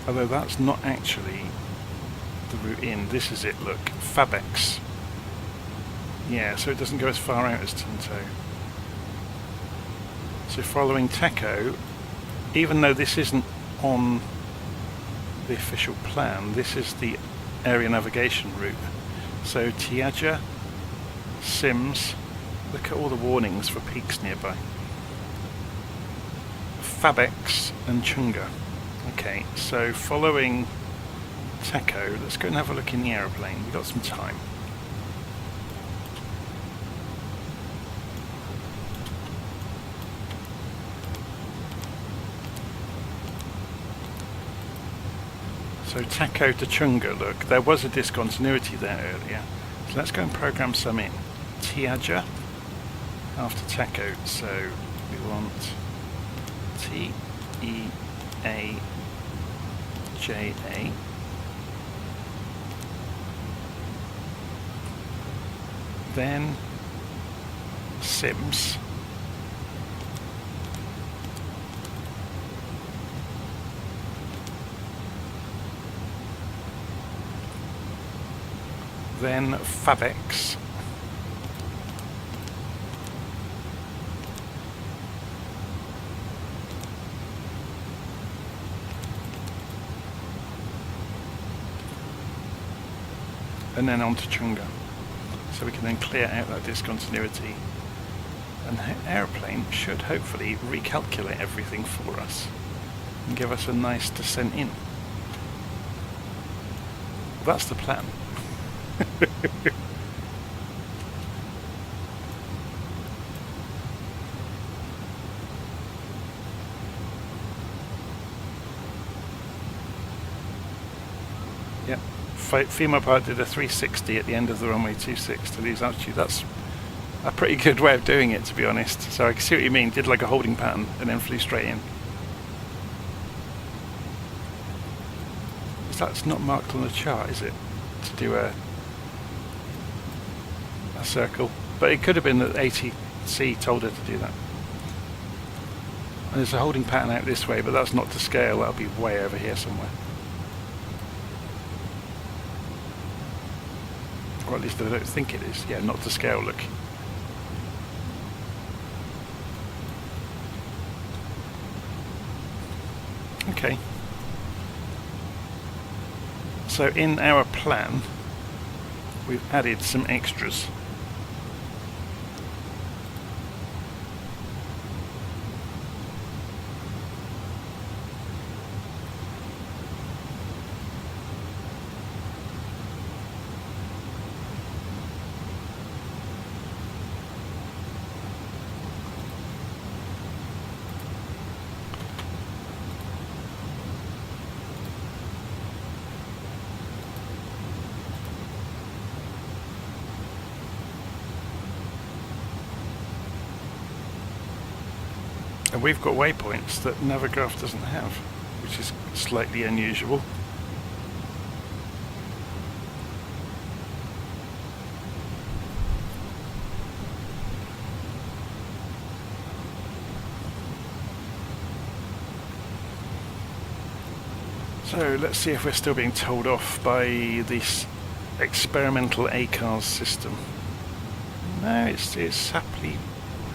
[SPEAKER 1] Although that's not actually the route in. This is it, look. Fabex. Yeah, so it doesn't go as far out as Tento. So following Takeoff, even though this isn't on the official plan, this is the area navigation route. So Tiaja, Sims, look at all the warnings for peaks nearby. Fabex and Chunga. Okay, so following Takeoff, let's go and have a look in the aeroplane. We've got some time. So Takeoff to Chunga, look, there was a discontinuity there earlier. So let's go and program some in. Tiaja after Takeoff, so we want T-E-A-J-A. Then Sims. Then Fabex. And then on to Chunga. So we can then clear out that discontinuity. And the aeroplane should hopefully recalculate everything for us and give us a nice descent in. That's the plan. Yep. Female pilot did a 360 at the end of the runway 26 to lose altitude. That's a pretty good way of doing it, to be honest. So I can see what you mean. Did like a holding pattern and then flew straight in. That's not marked on the chart, is it? To do a circle. But it could have been that ATC told her to do that. And there's a holding pattern out this way, but that's not to scale. That'll be way over here somewhere. Or at least I don't think it is. Yeah, not to scale, look. Okay. So in our plan, we've added some extras. And we've got waypoints that Navigraph doesn't have, which is slightly unusual. So let's see if we're still being told off by this experimental ACARS system. No, it's happy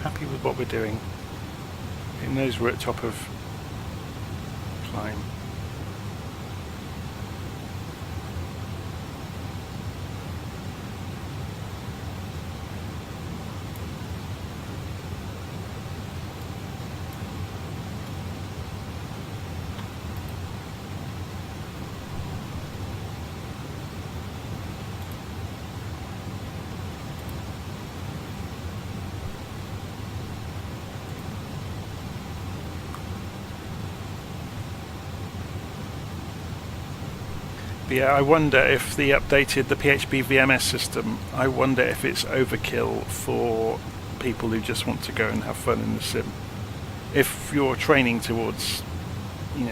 [SPEAKER 1] with what we're doing. It knows we're at top of climb. But yeah, I wonder if the phpVMS system, I wonder if it's overkill for people who just want to go and have fun in the sim. If you're training towards,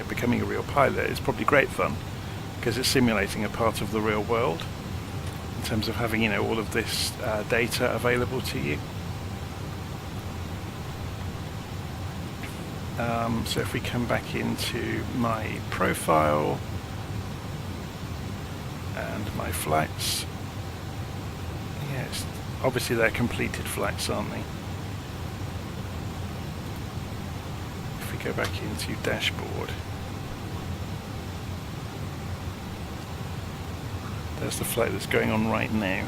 [SPEAKER 1] becoming a real pilot, it's probably great fun because it's simulating a part of the real world in terms of having, all of this data available to you. So if we come back into my profile and my flights, yes, obviously they're completed flights, aren't they? If we go back into dashboard, there's the flight that's going on right now.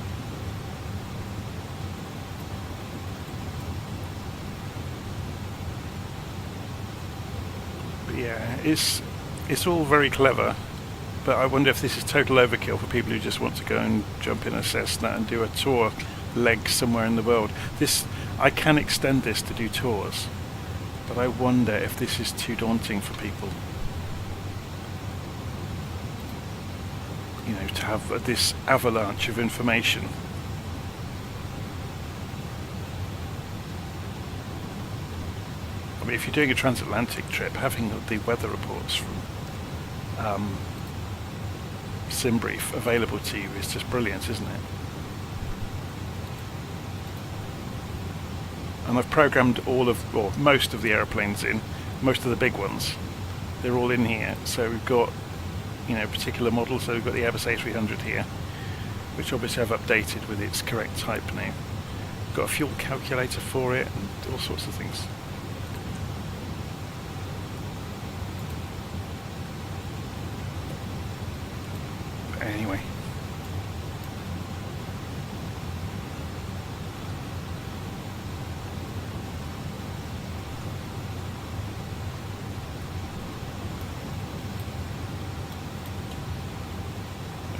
[SPEAKER 1] But yeah, it's all very clever. But I wonder if this is total overkill for people who just want to go and jump in a Cessna and do a tour leg somewhere in the world. I can extend this to do tours, but I wonder if this is too daunting for people. To have this avalanche of information. I mean, if you're doing a transatlantic trip, having the weather reports from Simbrief available to you is just brilliant, isn't it? And I've programmed most of the aeroplanes in, most of the big ones. They're all in here. So we've got, particular models. So we've got the Airbus A300 here, which obviously I've updated with its correct type now. We've got a fuel calculator for it and all sorts of things. Anyway,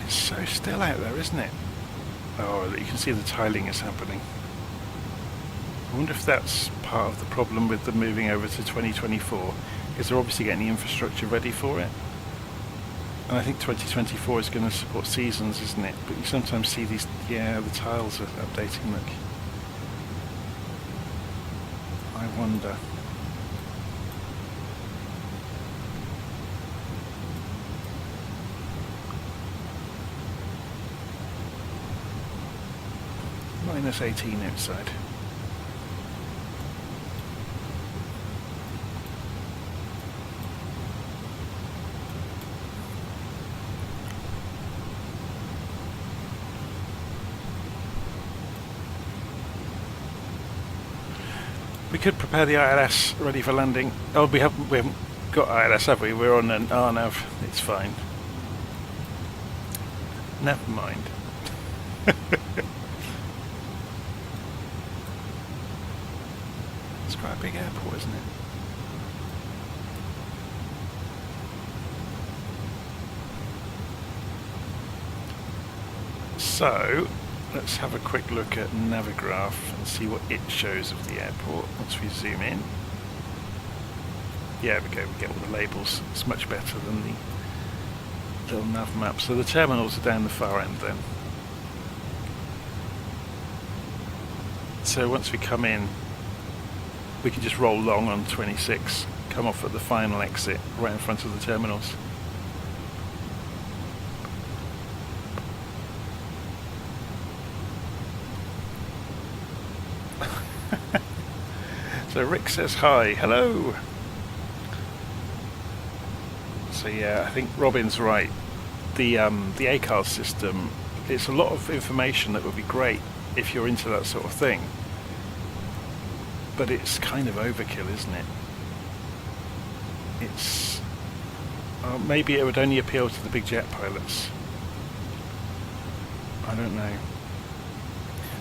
[SPEAKER 1] it's so still out there, isn't it? Oh, you can see the tiling is happening. I wonder if that's part of the problem with them moving over to 2024, because they're obviously getting the infrastructure ready for it. And I think 2024 is going to support seasons, isn't it? But you sometimes see these, the tiles are updating, look. I wonder. -18 outside. We could prepare the ILS ready for landing. Oh, we haven't got ILS, have we? We're on an RNAV. It's fine. Never mind. It's quite a big airport, isn't it? So let's have a quick look at Navigraph and see what it shows of the airport once we zoom in. Yeah, we get all the labels. It's much better than the LittleNavMap. So the terminals are down the far end then. So once we come in, we can just roll along on 26, come off at the final exit right in front of the terminals. So Rick says hi, hello. So yeah, I think Robin's right. The ACARS system, it's a lot of information that would be great if you're into that sort of thing. But it's kind of overkill, isn't it? It's maybe it would only appeal to the big jet pilots. I don't know.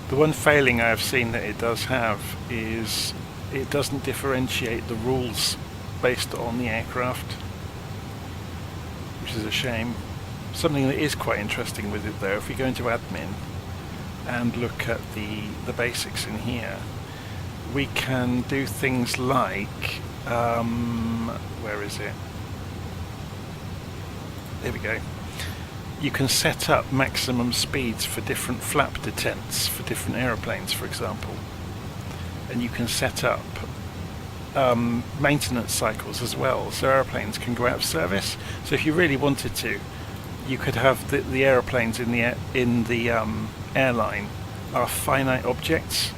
[SPEAKER 1] The one failing I have seen that it does have is it doesn't differentiate the rules based on the aircraft, which is a shame. Something that is quite interesting with it though, if we go into admin and look at the basics in here, we can do things like where is it? There we go. You can set up maximum speeds for different flap detents for different aeroplanes, for example, and you can set up maintenance cycles as well, so airplanes can go out of service. So if you really wanted to, you could have the aeroplanes in the airline are finite objects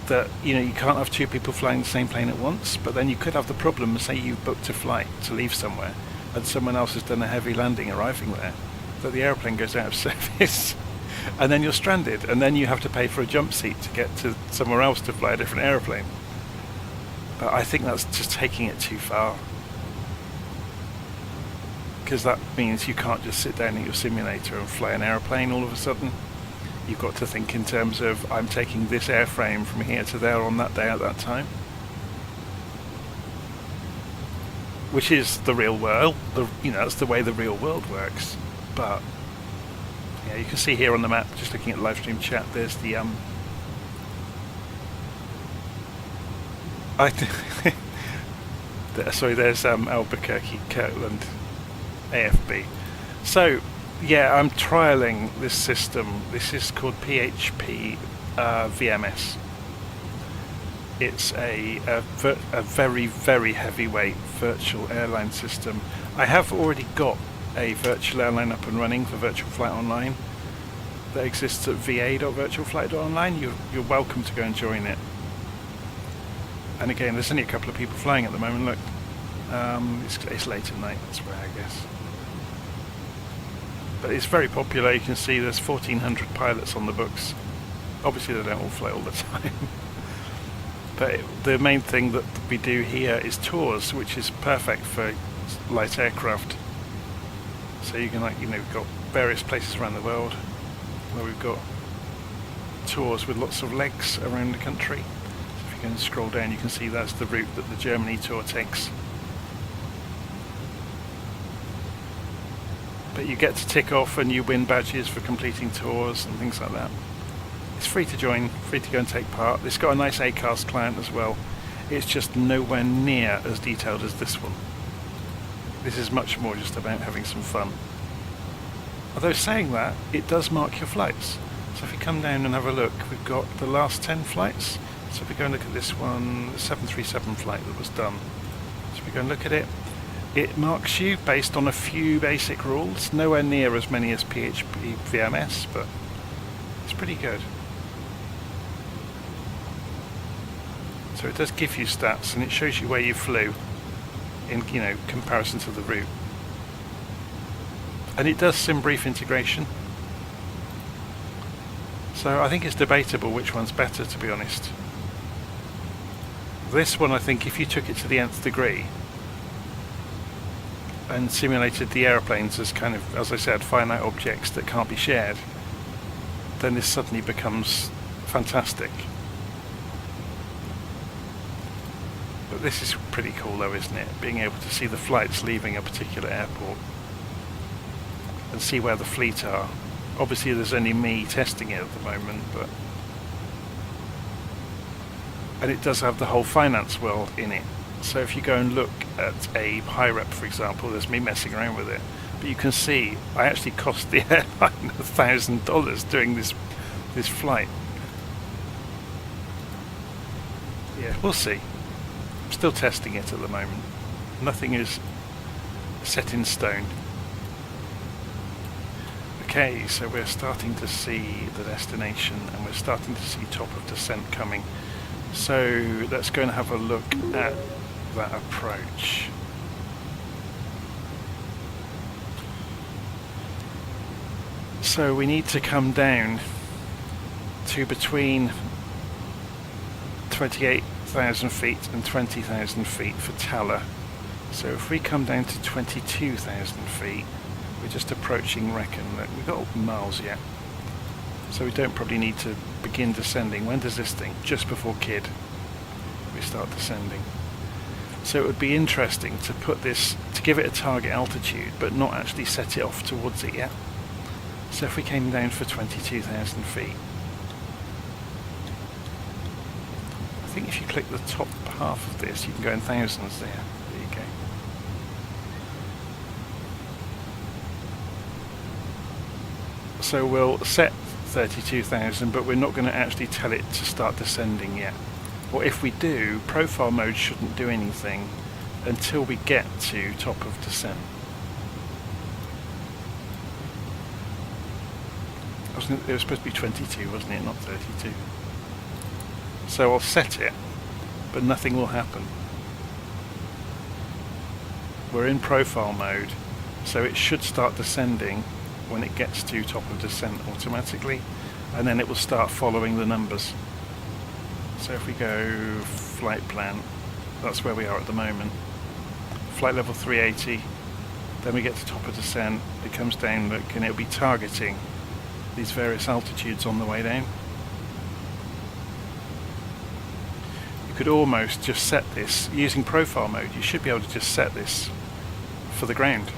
[SPEAKER 1] that you can't have two people flying the same plane at once. But then you could have the problem, say you booked a flight to leave somewhere and someone else has done a heavy landing arriving there, that the airplane goes out of service and then you're stranded, and then you have to pay for a jump seat to get to somewhere else to fly a different airplane. But I think that's just taking it too far, because that means you can't just sit down in your simulator and fly an airplane all of a sudden. You've got to think in terms of, I'm taking this airframe from here to there on that day at that time, which is the real world. That's the way the real world works. But yeah, you can see here on the map, just looking at the Livestream chat, there's the there's Albequerque, Kirtland, AFB. So yeah, I'm trialing this system. This is called phpVMS. It's a very, very heavyweight virtual airline system. I have already got a virtual airline up and running for VirtualFlight.Online that exists at va.virtualflight.online. You're welcome to go and join it. And again, there's only a couple of people flying at the moment. Look, it's late at night, that's why, I guess. But it's very popular. You can see there's 1,400 pilots on the books. Obviously they don't all fly all the time. But the main thing that we do here is tours, which is perfect for light aircraft. So you can, we've got various places around the world where we've got tours with lots of legs around the country. So if you can scroll down, you can see that's the route that the Germany tour takes. But you get to tick off and you win badges for completing tours and things like that. It's free to join, free to go and take part. It's got a nice ACARS client as well. It's just nowhere near as detailed as this one. This is much more just about having some fun. Although saying that, it does mark your flights. So if you come down and have a look, we've got the last 10 flights. So if we go and look at this one, the 737 flight that was done. So if we go and look at it, it marks you based on a few basic rules. Nowhere near as many as phpVMS, but it's pretty good. So it does give you stats, and it shows you where you flew in comparison to the route. And it does Simbrief integration. So I think it's debatable which one's better, to be honest. This one, I think, if you took it to the nth degree and simulated the airplanes as kind of, as I said, finite objects that can't be shared, then this suddenly becomes fantastic. But this is pretty cool though, isn't it? Being able to see the flights leaving a particular airport and see where the fleet are. Obviously there's only me testing it at the moment, but and it does have the whole finance world in it. So if you go and look at a high-rep, for example, there's me messing around with it, but you can see I actually cost the airline $1,000 doing this flight. Yeah, we'll see. I'm still testing it at the moment. Nothing is set in stone. Okay, so we're starting to see the destination and we're starting to see top of descent coming. So let's go and have a look at that approach. So we need to come down to between 28,000 feet and 20,000 feet for Tala. So if we come down to 22,000 feet, we're just approaching Reckon. We've got miles yet, so we don't probably need to begin descending. When does this thing? Just before Kidd we start descending. So it would be interesting to put this, to give it a target altitude but not actually set it off towards it yet. So if we came down for 22,000 feet, I think if you click the top half of this you can go in thousands there. There you go. So we'll set 32,000, but we're not going to actually tell it to start descending yet. Or if we do, profile mode shouldn't do anything until we get to top of descent. It was supposed to be 22, wasn't it? Not 32. So I'll set it, but nothing will happen. We're in profile mode, so it should start descending when it gets to top of descent automatically, and then it will start following the numbers. So if we go flight plan, that's where we are at the moment. Flight level 380, then we get to top of descent, it comes down, look, and it'll be targeting these various altitudes on the way down. You could almost just set this, using profile mode, you should be able to just set this for the ground.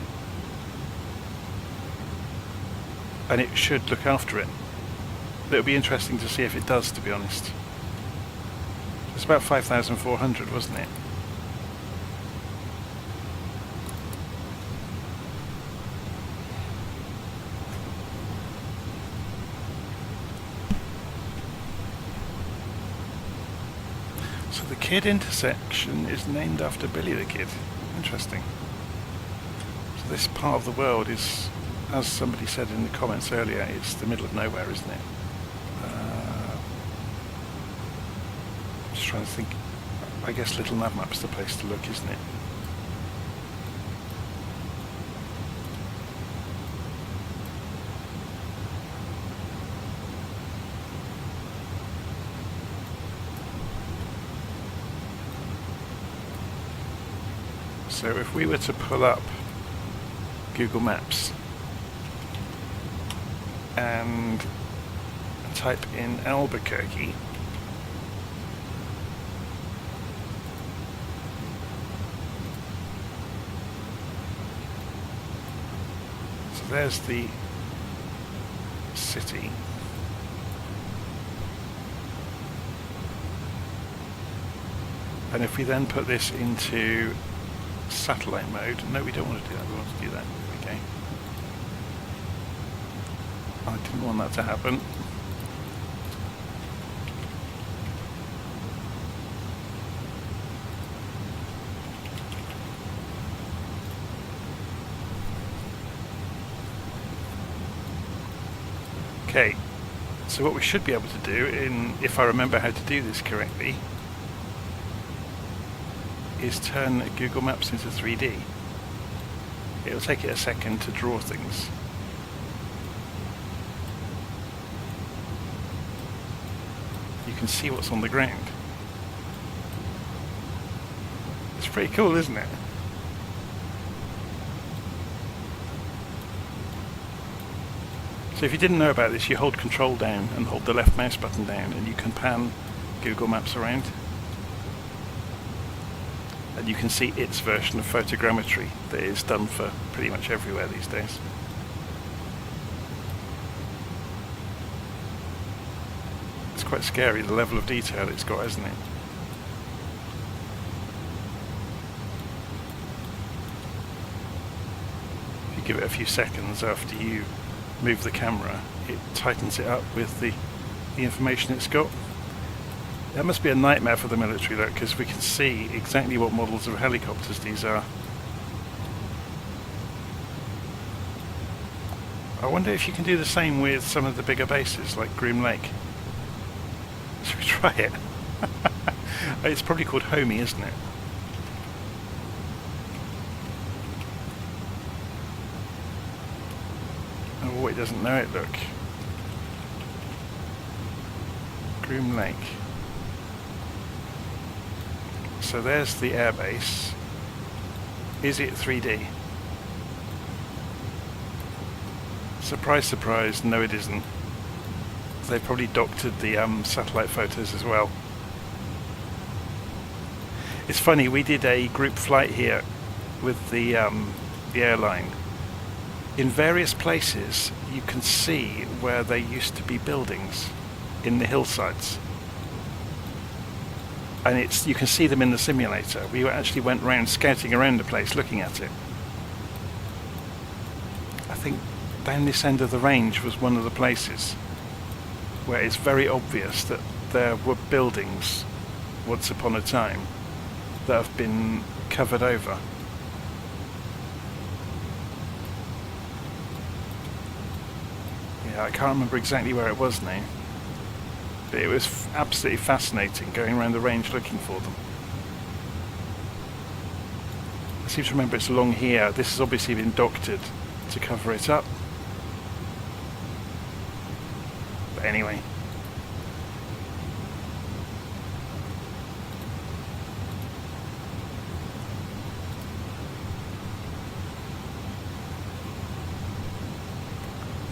[SPEAKER 1] And it should look after it. It'll be interesting to see if it does, to be honest. It's about 5,400, wasn't it? So the Kidd intersection is named after Billy the Kid. Interesting. So this part of the world is, as somebody said in the comments earlier, it's the middle of nowhere, isn't it? Just trying to think. I guess LittleNavMap's the place to look, isn't it? So if we were to pull up Google Maps and type in Albequerque, so there's the city. And if we then put this into satellite mode, no, we don't want to do that, we want to do that. Okay. I didn't want that to happen. Okay, so what we should be able to do, if I remember how to do this correctly, is turn Google Maps into 3D. It'll take it a second to draw things. You can see what's on the ground. It's pretty cool, isn't it? So if you didn't know about this, you hold Control down and hold the left mouse button down and you can pan Google Maps around. And you can see its version of photogrammetry that is done for pretty much everywhere these days. It's quite scary, the level of detail it's got, isn't it? If you give it a few seconds after you move the camera, it tightens it up with the information it's got. That must be a nightmare for the military, though, because we can see exactly what models of helicopters these are. I wonder if you can do the same with some of the bigger bases, like Groom Lake. Should we try it? It's probably called Homey, isn't it? Oh, it doesn't know it, look. Groom Lake. So there's the airbase. Is it 3D? Surprise, surprise, no it isn't. They've probably doctored the satellite photos as well. It's funny, we did a group flight here with the airline. In various places you can see where there used to be buildings in the hillsides. And you can see them in the simulator. We actually went around scouting around the place looking at it. I think down this end of the range was one of the places where it's very obvious that there were buildings once upon a time that have been covered over. Yeah, I can't remember exactly where it was now. But it was absolutely fascinating going around the range looking for them. I seem to remember it's along here. This has obviously been doctored to cover it up. But anyway.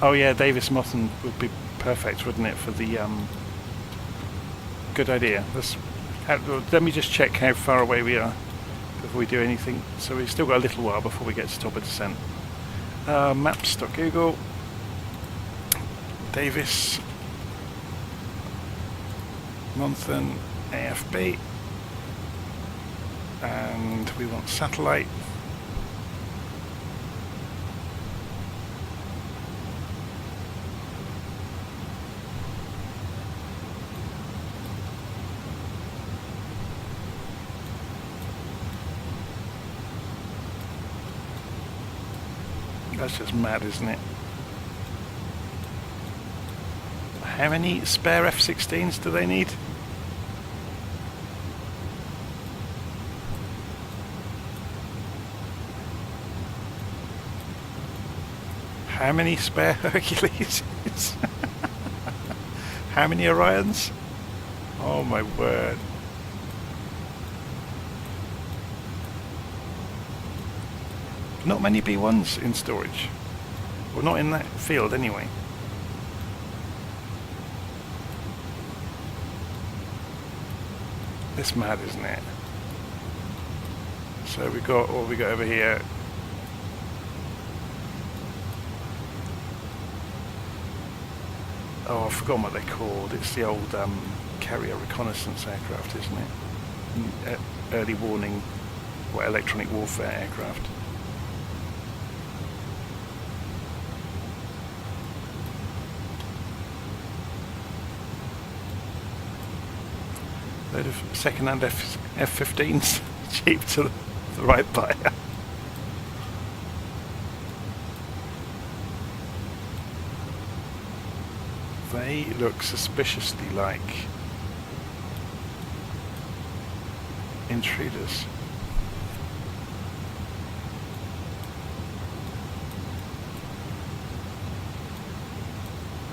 [SPEAKER 1] Oh yeah, Davis Mothman would be perfect, wouldn't it, for the good idea. Let me just check how far away we are before we do anything. So we've still got a little while before we get to top of descent. Maps.google, Davis Mothman AFB, and we want satellite. That's just mad, isn't it? How many spare F-16s do they need? How many spare Hercules? How many Orions? Oh my word. Not many B1s in storage. Well, not in that field anyway. It's mad, isn't it? So we got what we got over here. Oh, I've forgotten what they're called. It's the old carrier reconnaissance aircraft, isn't it? Early warning, or electronic warfare aircraft. Load of second-hand F-15s, cheap to the right buyer. They look suspiciously like intruders.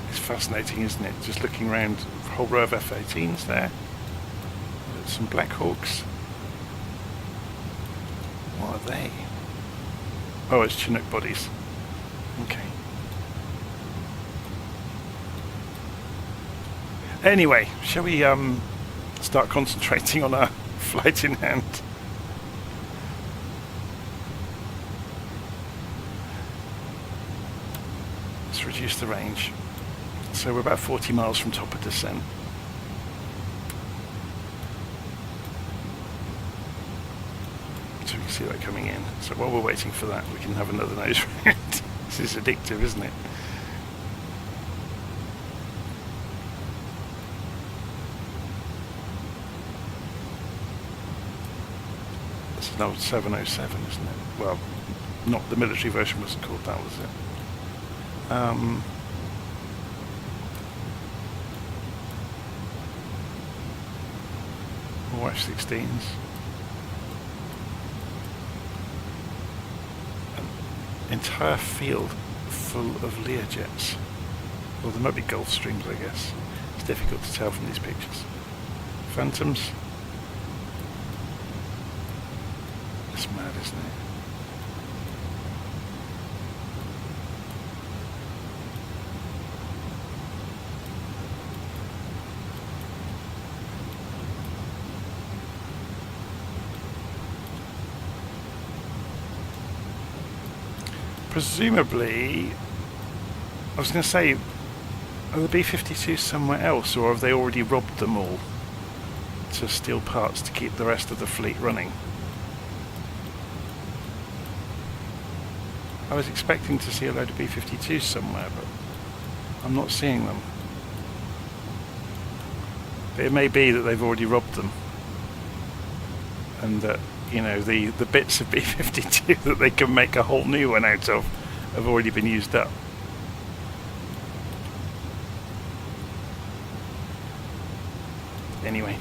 [SPEAKER 1] It's fascinating, isn't it? Just looking around, a whole row of F-18s there. Some Black Hawks. What are they? Oh, it's Chinook bodies. Okay. Anyway, shall we start concentrating on our flight in hand? Let's reduce the range. So we're about 40 miles from top of descent. So we can see that coming in. So while we're waiting for that, we can have another nose round. This is addictive, isn't it? is an old 707, isn't it? Well, not the military version wasn't called that, was it? More F-16s. An entire field full of Learjets. Well, there might be Gulfstreams, I guess. It's difficult to tell from these pictures. Phantoms. It's mad, isn't it? Presumably, I was going to say, are the B-52s somewhere else, or have they already robbed them all to steal parts to keep the rest of the fleet running? I was expecting to see a load of B-52s somewhere, but I'm not seeing them. But it may be that they've already robbed them, and that, you know, the bits of B-52 that they can make a whole new one out of have already been used up. Anyway.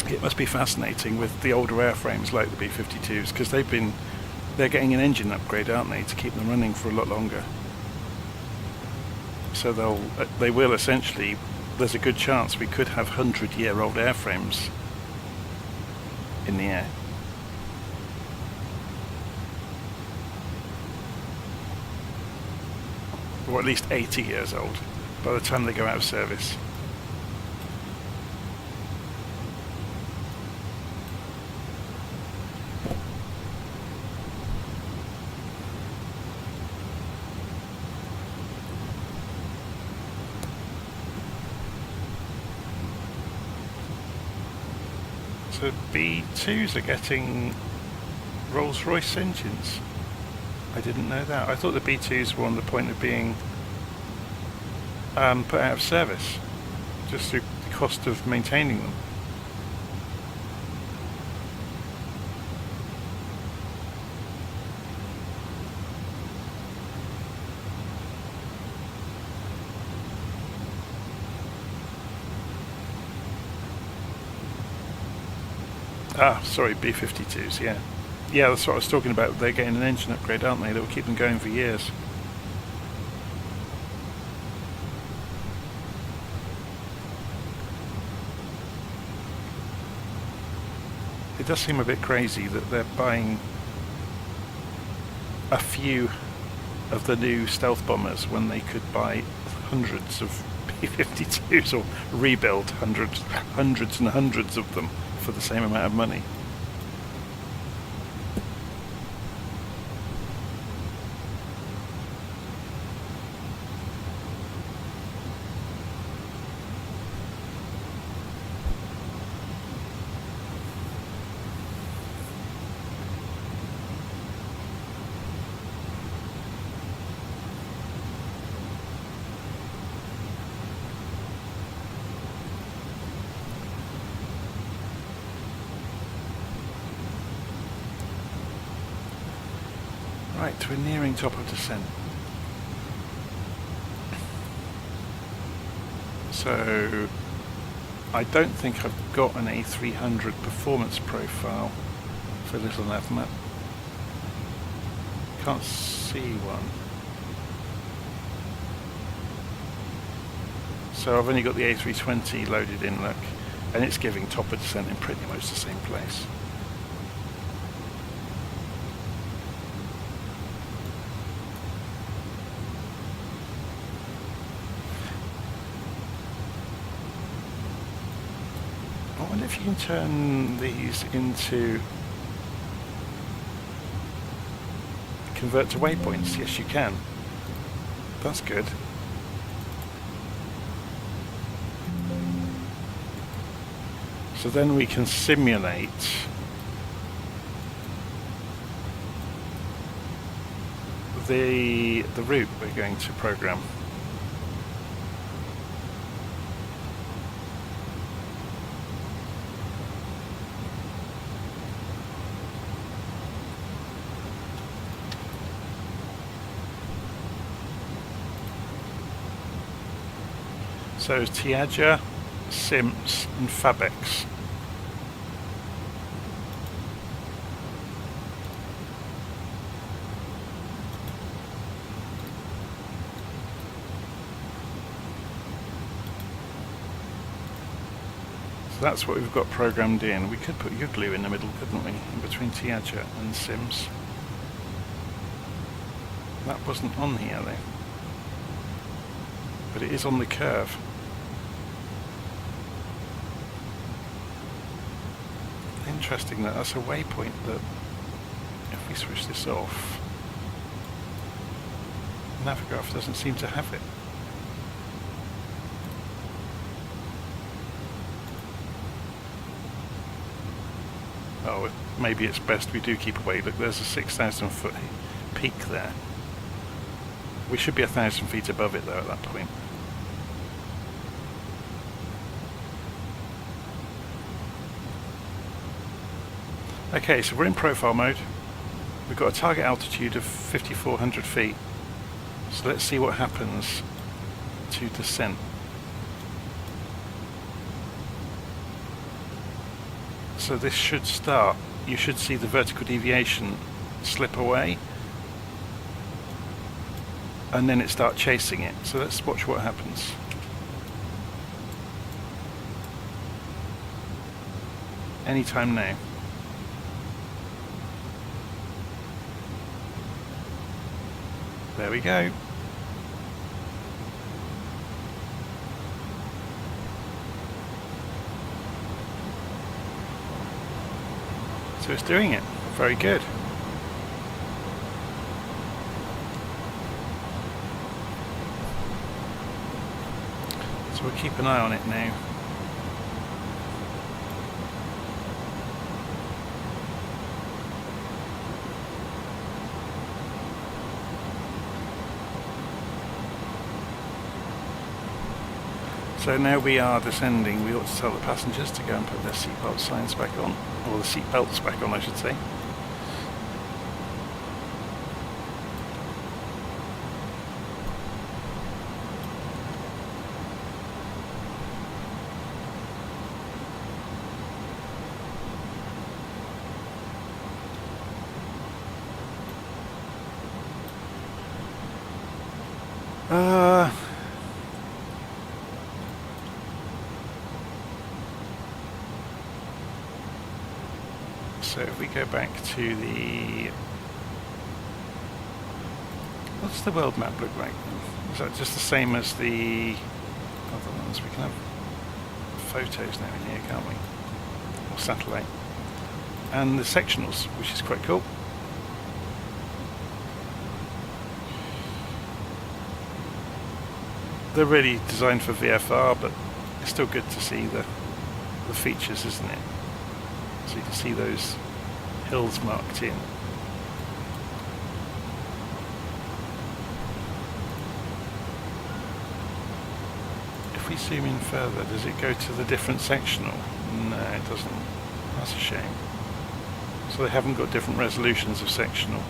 [SPEAKER 1] It must be fascinating with the older airframes like the B-52s, because they're getting an engine upgrade, aren't they, to keep them running for a lot longer. So they will essentially, there's a good chance we could have 100-year-old airframes in the air. Or at least 80 years old by the time they go out of service. So B2s are getting Rolls-Royce engines. I didn't know that. I thought the B2s were on the point of being put out of service, just through the cost of maintaining them. Ah, sorry, B-52s, yeah. Yeah, that's what I was talking about. They're getting an engine upgrade, aren't they? That will keep them going for years. It does seem a bit crazy that they're buying a few of the new stealth bombers when they could buy hundreds of B-52s, or rebuild hundreds and hundreds of them for the same amount of money. Right, we're nearing top of descent. So I don't think I've got an A300 performance profile for LittleNavMap. Can't see one. So I've only got the A320 loaded in, look, and it's giving top of descent in pretty much the same place. I wonder if you can turn these into convert to waypoints. Yes, you can. That's good. So then we can simulate the route we're going to program. So Tiaja, Sims and Fabex. So that's what we've got programmed in. We could put Yuglu in the middle, couldn't we? In between Tiaja and Sims. That wasn't on here though. But it is on the curve. Interesting that that's a waypoint that if we switch this off, Navigraph doesn't seem to have it. Oh, maybe it's best we do keep away. Look, there's a 6,000 foot peak there. We should be 1,000 feet above it though at that point. Okay, so we're in profile mode. We've got a target altitude of 5,400 feet. So let's see what happens to descent. So this should start. You should see the vertical deviation slip away. And then it start chasing it. So let's watch what happens. Anytime now. There we go. So it's doing it. Very good. So we'll keep an eye on it now. So now we are descending. We ought to tell the passengers to go and put their seatbelt signs back on, or the seatbelts back on I should say. So if we go back to the... What's the world map look like? Is that just the same as the other ones? We can have photos now in here, can't we? Or satellite. And the sectionals, which is quite cool. They're really designed for VFR, but it's still good to see the features, isn't it? So you can see those hills marked in. If we zoom in further, does it go to the different sectional? No, it doesn't. That's a shame. So they haven't got different resolutions of sectional.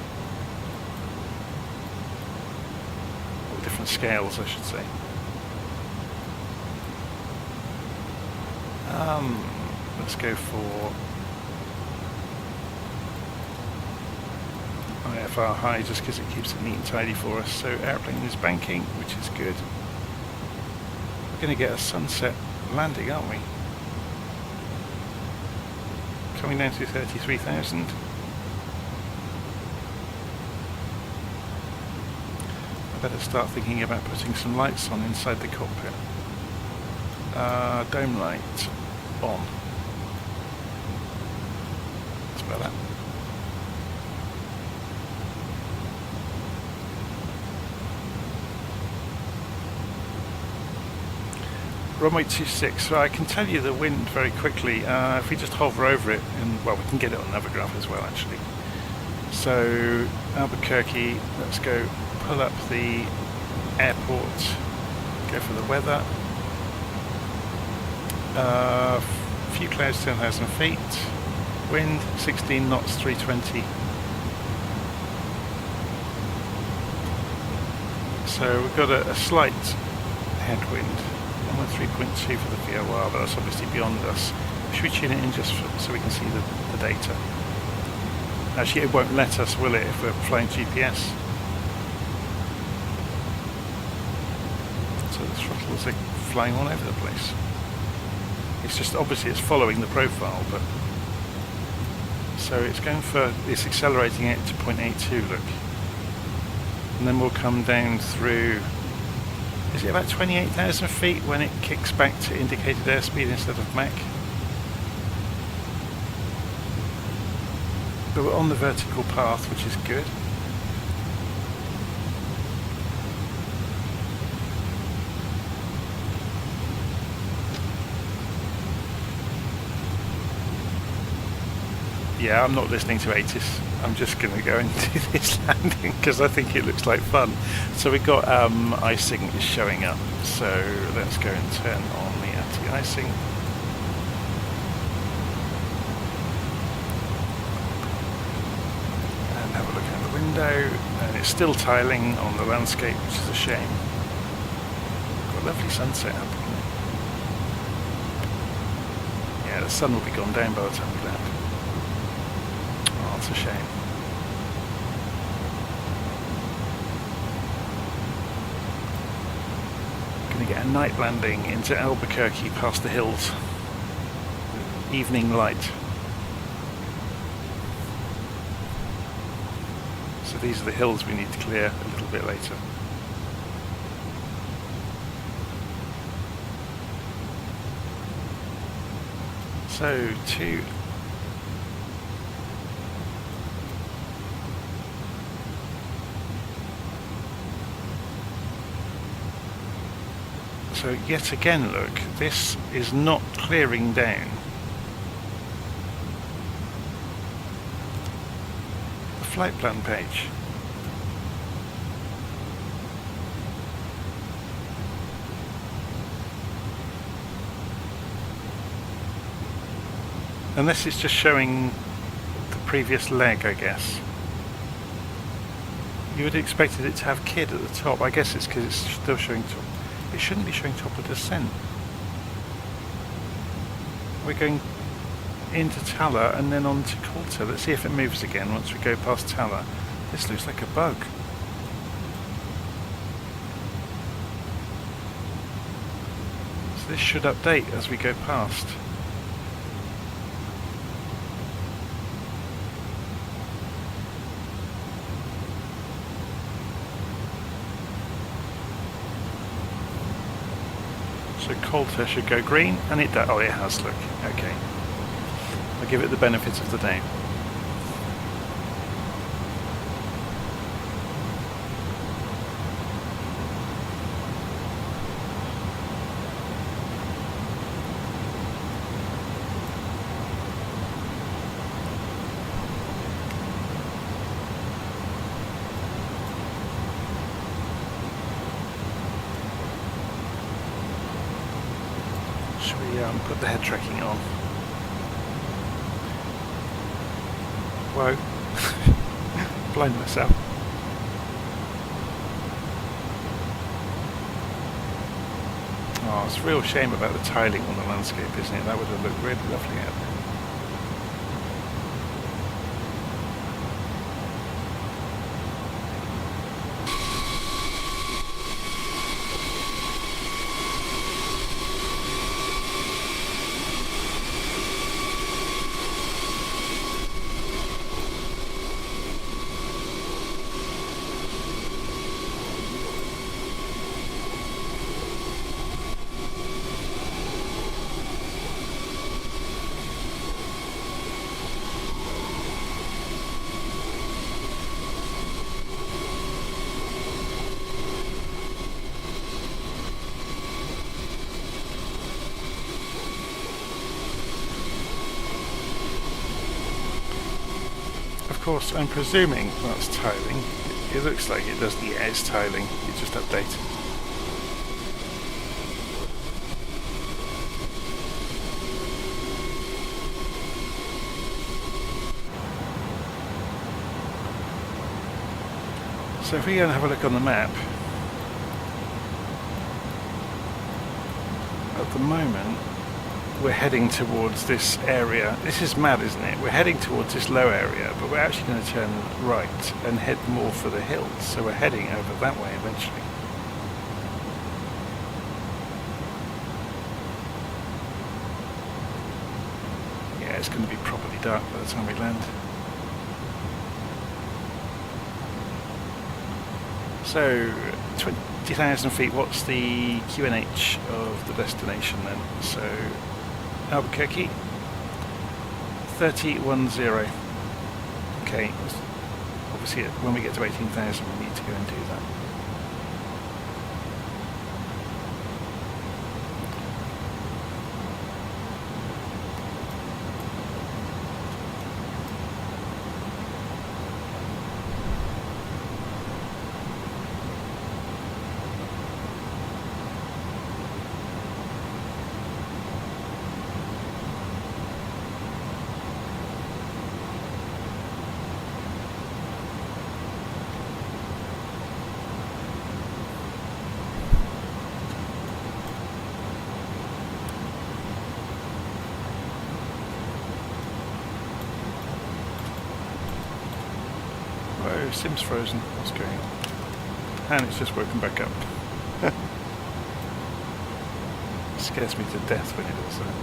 [SPEAKER 1] Or different scales, I should say. Let's go for IFR high just because it keeps it neat and tidy for us. So airplane is banking, which is good. We're going to get a sunset landing, aren't we? Coming down to 33,000. I better start thinking about putting some lights on inside the cockpit. Dome light on. That's better. Runway 26, so I can tell you the wind very quickly. If we just hover over it, and well, we can get it on Navigraph as well actually. So Albequerque, let's go pull up the airport, go for the weather. Few clouds, 10,000 feet, wind 16 knots, 320. So we've got a slight headwind, 113.2 for the VOR, but that's obviously beyond us. Should we tune it in just so we can see the data? Actually, it won't let us, will it, if we're flying GPS? So the throttles are flying all over the place. It's just, obviously it's following the profile, but... So it's going for, it's accelerating it to 0.82, look. And then we'll come down through, is it about 28,000 feet when it kicks back to indicated airspeed instead of Mach? But we're on the vertical path, which is good. Yeah, I'm not listening to ATIS. I'm just going to go and do this landing because I think it looks like fun. So we've got icing is showing up. So let's go and turn on the anti-icing. And have a look out the window. And it's still tiling on the landscape, which is a shame. Got a lovely sunset happening. Yeah, the sun will be gone down by the time we land. That's a shame. Going to get a night landing into Albequerque past the hills. Evening light. So these are the hills we need to clear a little bit later. So So yet again, look, this is not clearing down. The flight plan page. Unless it's just showing the previous leg, I guess. You would have expected it to have kid at the top. I guess it's because it's still showing top. It shouldn't be showing top of descent. We're going into Tala and then on to Colta. Let's see if it moves again once we go past Tala. This looks like a bug. So this should update as we go past. So Colta should go green, and it does. Oh, it has, look. Okay. I'll give it the benefit of the doubt. Put the head tracking on. Whoa. Blind myself. Oh, it's a real shame about the tiling on the landscape, isn't it? That would have looked really lovely out there. course, I'm presuming that's tiling. It looks like it does the as tiling. It's just updated. So if we go and have a look on the map, at the moment we're heading towards this area. This is mad, isn't it? We're heading towards this low area, but we're actually going to turn right and head more for the hills. So we're heading over that way eventually. Yeah, it's going to be properly dark by the time we land. So, 20,000 feet, what's the QNH of the destination then? So, Albequerque, 310. Okay, obviously when we get to 18,000 we need to go and do that. Whoa, Sim's frozen. What's going on? And it's just woken back up. It scares me to death when it does that.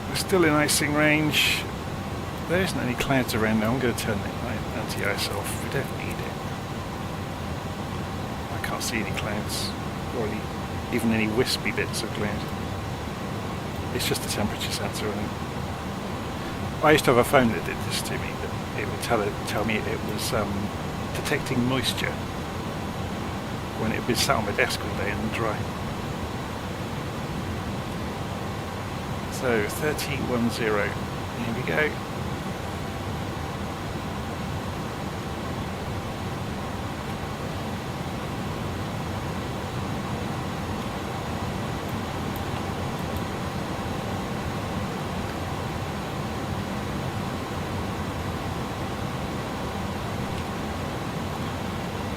[SPEAKER 1] We're still in icing range. There isn't any clouds around now. I'm going to turn the anti-ice off. We don't need it. I can't see any clouds, or even any wispy bits of cloud. It's just a temperature sensor. And I used to have a phone that did this to me, but it would tell me it was detecting moisture when it had been sat on my desk all day and dry. So 310, here we go.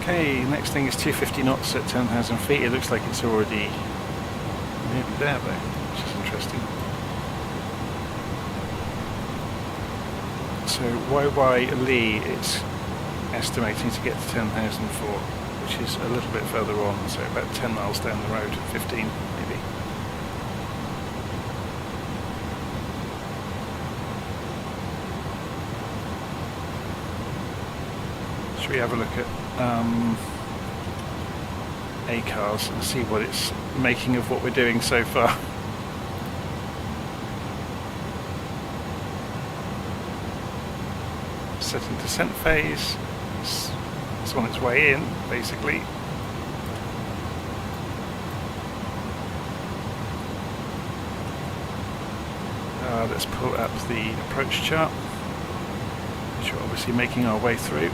[SPEAKER 1] Okay, next thing is 250 knots at 10,000 feet. It looks like it's already nearly there though, which is interesting. So YY Lee is estimating to get to 10,004, which is a little bit further on, so about 10 miles down the road, 15 maybe. Should we have a look at ACARS and see what it's making of what we're doing so far? Setting descent phase. It's on its way in, basically. Let's pull up the approach chart, which we're obviously making our way through.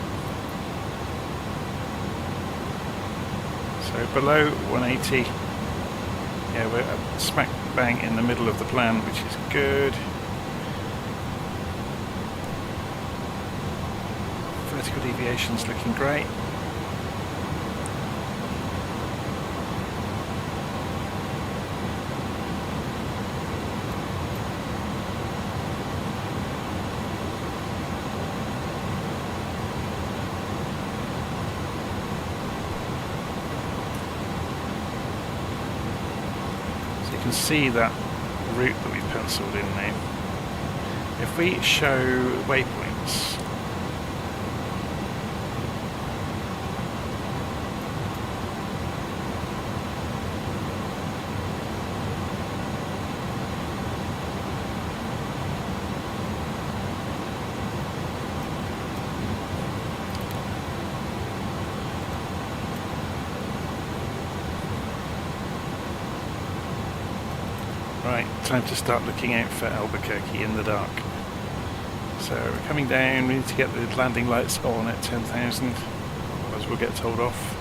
[SPEAKER 1] So below 180, yeah, we're smack bang in the middle of the plan, which is good. Vertical deviation's looking great. See that route that we've penciled in now. If we show waypoints, Right, time to start looking out for Albequerque in the dark. So we're coming down, we need to get the landing lights on at 10,000, otherwise we'll get told off.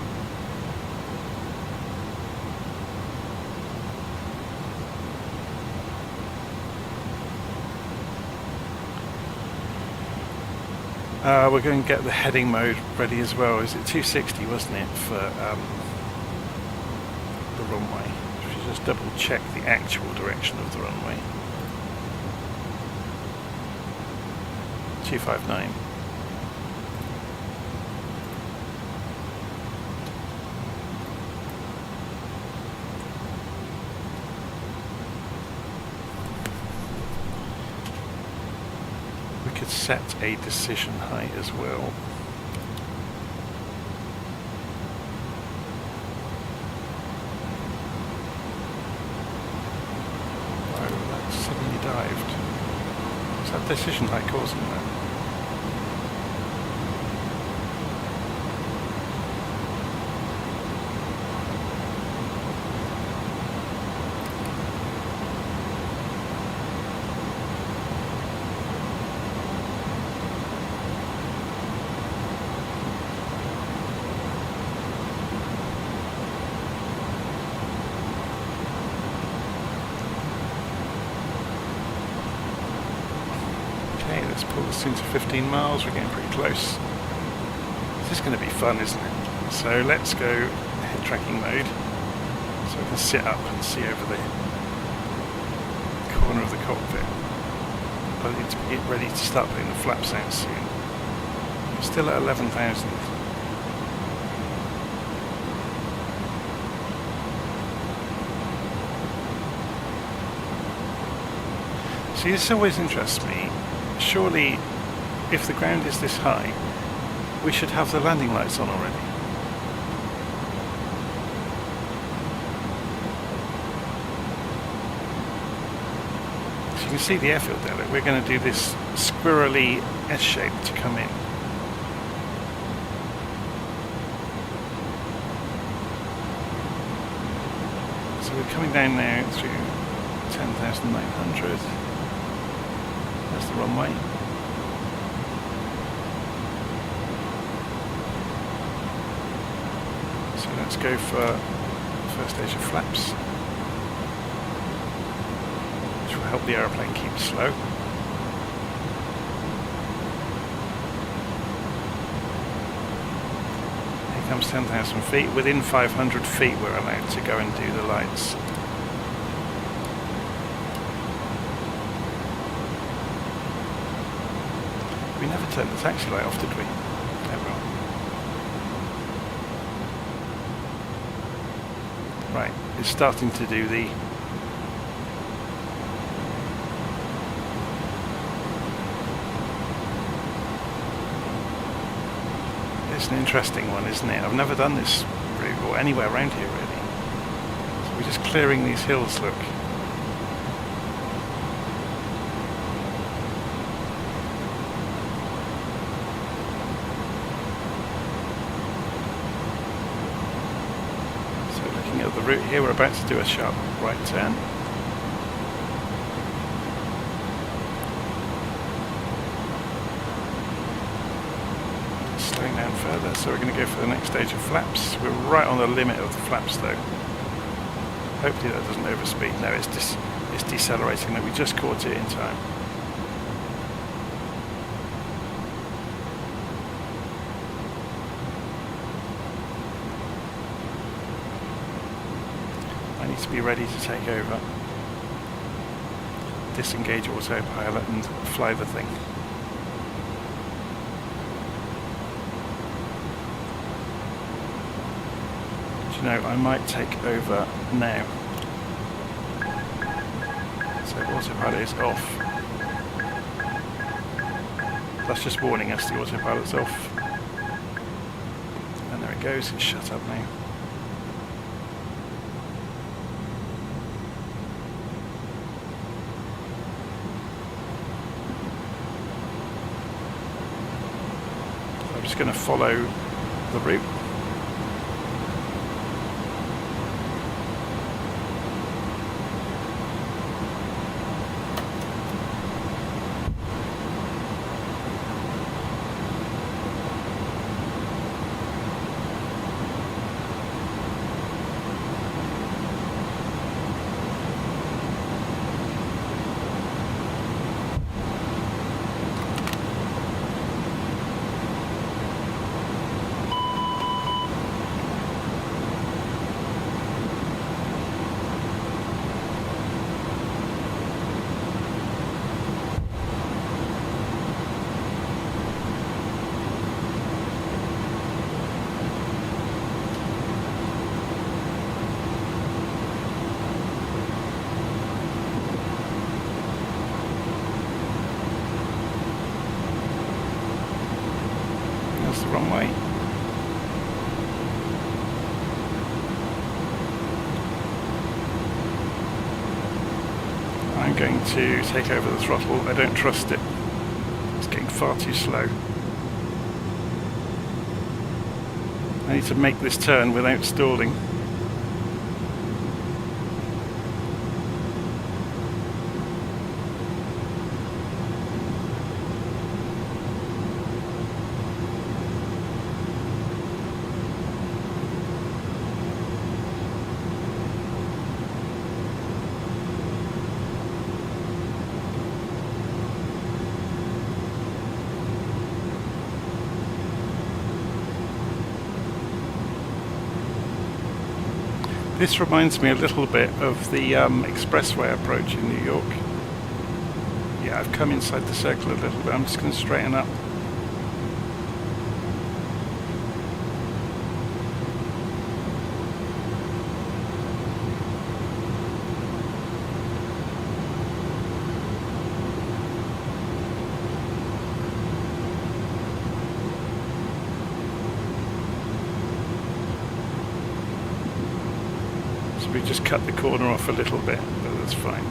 [SPEAKER 1] We're going to get the heading mode ready as well. Is it 260, wasn't it, for the runway? We should just double check the actual direction of the runway. 259. We could set a decision height as well. Oh, that suddenly dived. Is that decision height causing that? Let's pull this into 15 miles, we're getting pretty close. This is going to be fun, isn't it? So let's go head tracking mode, so we can sit up and see over the corner of the cockpit. But I need to get ready to start putting the flaps out soon. We're still at 11,000. See, this always interests me. Surely, if the ground is this high, we should have the landing lights on already. So you can see the airfield there. Look, we're going to do this squirrely S shape to come in. So we're coming down now through 10,900. There's the runway. So let's go for the first stage of flaps, which will help the aeroplane keep slow. Here comes 10,000 feet. Within 500 feet we're allowed to go and do the lights. We never turned the taxi light off, did we? Never. Right, it's starting to do the... It's an interesting one, isn't it? I've never done this route or anywhere around here really. So we're just clearing these hills, look. The route here, we're about to do a sharp right turn. Slowing down further, so we're going to go for the next stage of flaps. We're right on the limit of the flaps though. Hopefully that doesn't overspeed. No, it's decelerating. That we just caught it in time. To be ready to take over, disengage autopilot and fly the thing. Do you know, I might take over now. So autopilot is off. That's just warning us the autopilot's off. And there it goes, it's shut up now. Just going to follow the route. I'm going to take over the throttle. I don't trust it. It's getting far too slow. I need to make this turn without stalling. This reminds me a little bit of the expressway approach in New York. Yeah, I've come inside the circle a little bit. I'm just going to straighten up. We just cut the corner off a little bit, but that's fine.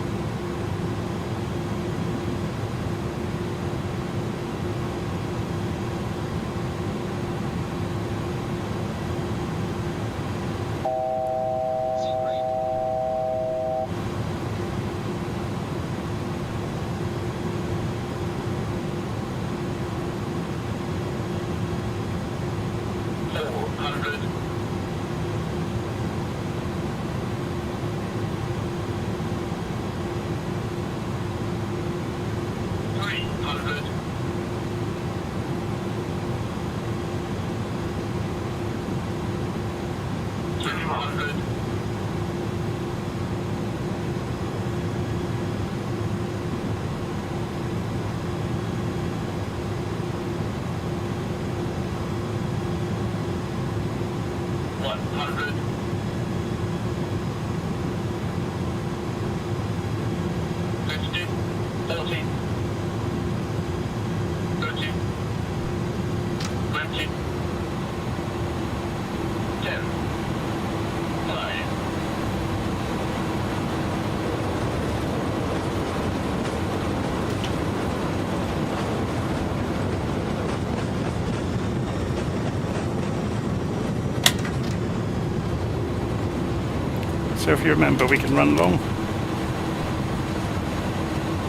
[SPEAKER 1] So if you remember, we can run long.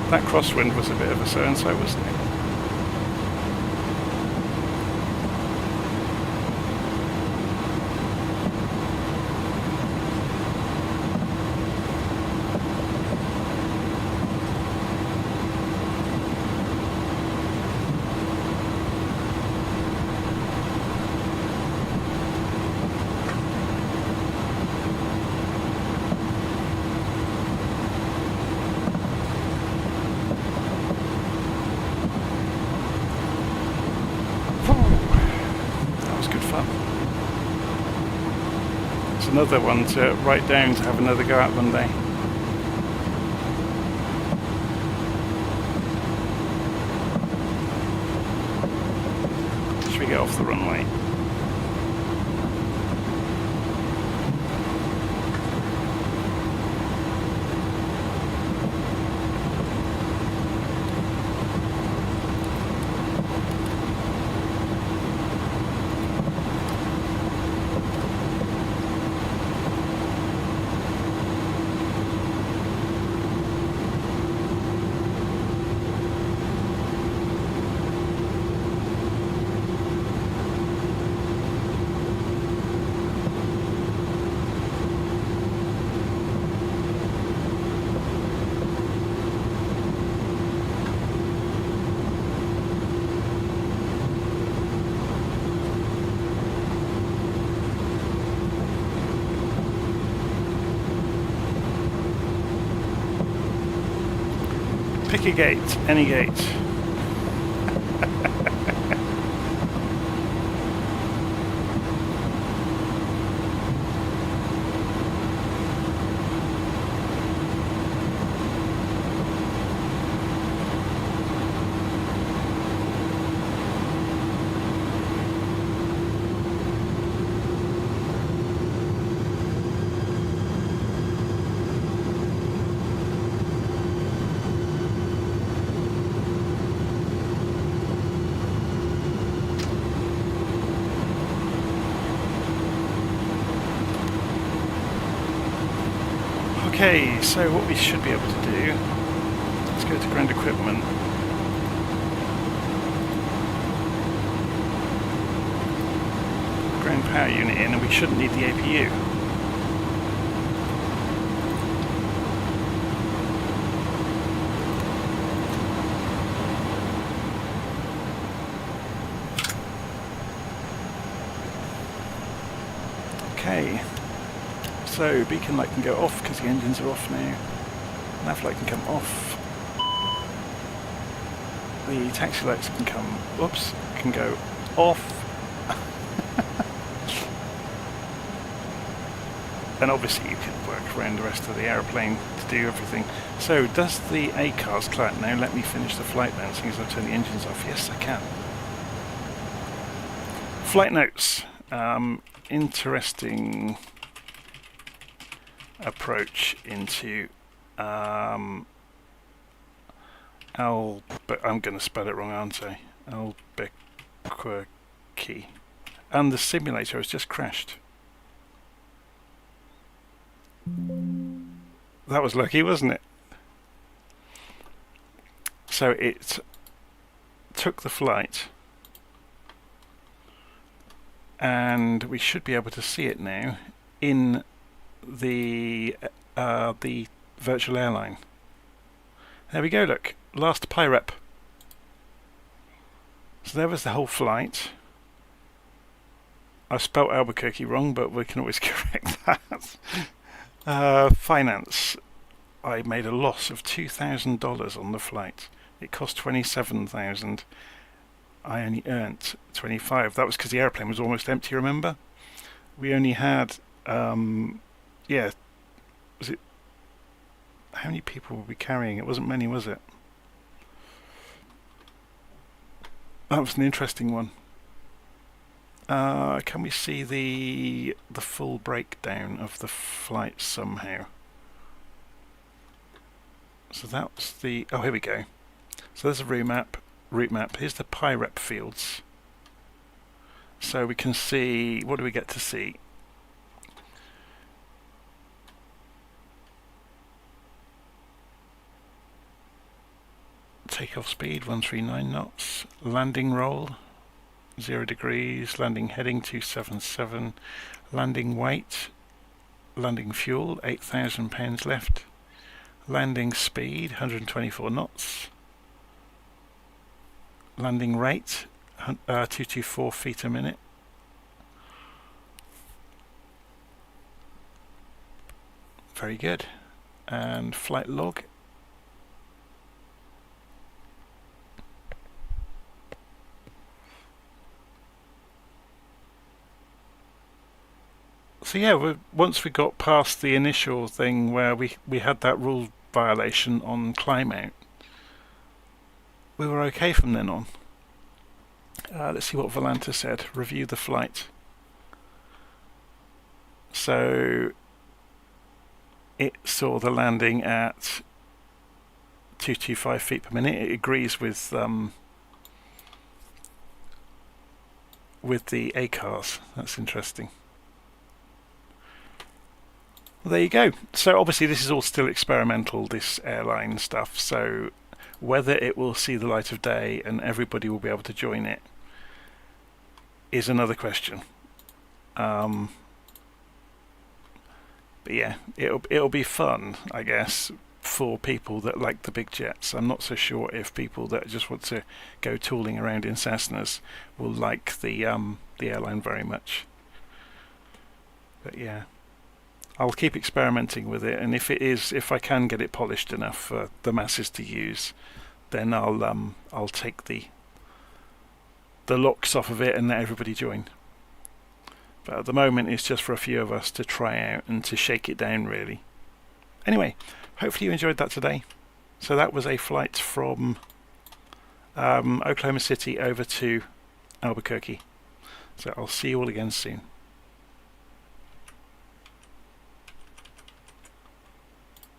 [SPEAKER 1] That crosswind was a bit of a so-and-so, wasn't it? Another one to write down to have another go at one day. Should we get off the runway? Pick a gate, any gate. Okay, so what we should be able to do, let's go to ground equipment. Ground power unit in, and we shouldn't need the APU. Okay, so beacon light can go off because the engines are off now. Nav light can come off. The taxi lights can can go off. And obviously you can work around the rest of the aeroplane to do everything. So does the ACARS client now let me finish the flight now, seeing as I've turned the engines off? Yes, I can. Flight notes. Interesting approach into but I'm going to spell it wrong, aren't I? Albequerque. And the simulator has just crashed. That was lucky, wasn't it? So it took the flight, and we should be able to see it now in the virtual airline. There we go, look, last PIREP. So there was the whole flight. I spelt Albuquerque wrong, but we can always correct that. Finance. I made a loss of $2,000 on the flight. It cost $27,000. I only earned $25,000. That was because the airplane was almost empty, remember? We only had, yeah, was it, how many people were we carrying? It wasn't many, was it? That was an interesting one. Can we see the full breakdown of the flight somehow? So that's the, oh, here we go. So there's a route map. Here's the PIREP fields. So we can see, what do we get to see? Takeoff speed 139 knots, landing roll 0 degrees, landing heading 277, landing weight, landing fuel 8,000 pounds left, landing speed 124 knots, landing rate 224 feet a minute, very good, and flight log. So yeah, once we got past the initial thing where we had that rule violation on climb out, we were okay from then on. Let's see what Volanta said. Review the flight. So it saw the landing at 225 feet per minute. It agrees with the ACARS. That's interesting. Well, there you go. So obviously this is all still experimental, this airline stuff, so whether it will see the light of day and everybody will be able to join it is another question. But yeah, it'll be fun, I guess, for people that like the big jets. I'm not so sure if people that just want to go tooling around in Cessnas will like the airline very much. But yeah, I'll keep experimenting with it, and if I can get it polished enough for the masses to use, then I'll take the locks off of it and let everybody join. But at the moment it's just for a few of us to try out and to shake it down, really. Anyway, hopefully you enjoyed that today. So that was a flight from Oklahoma City over to Albuquerque. So I'll see you all again soon.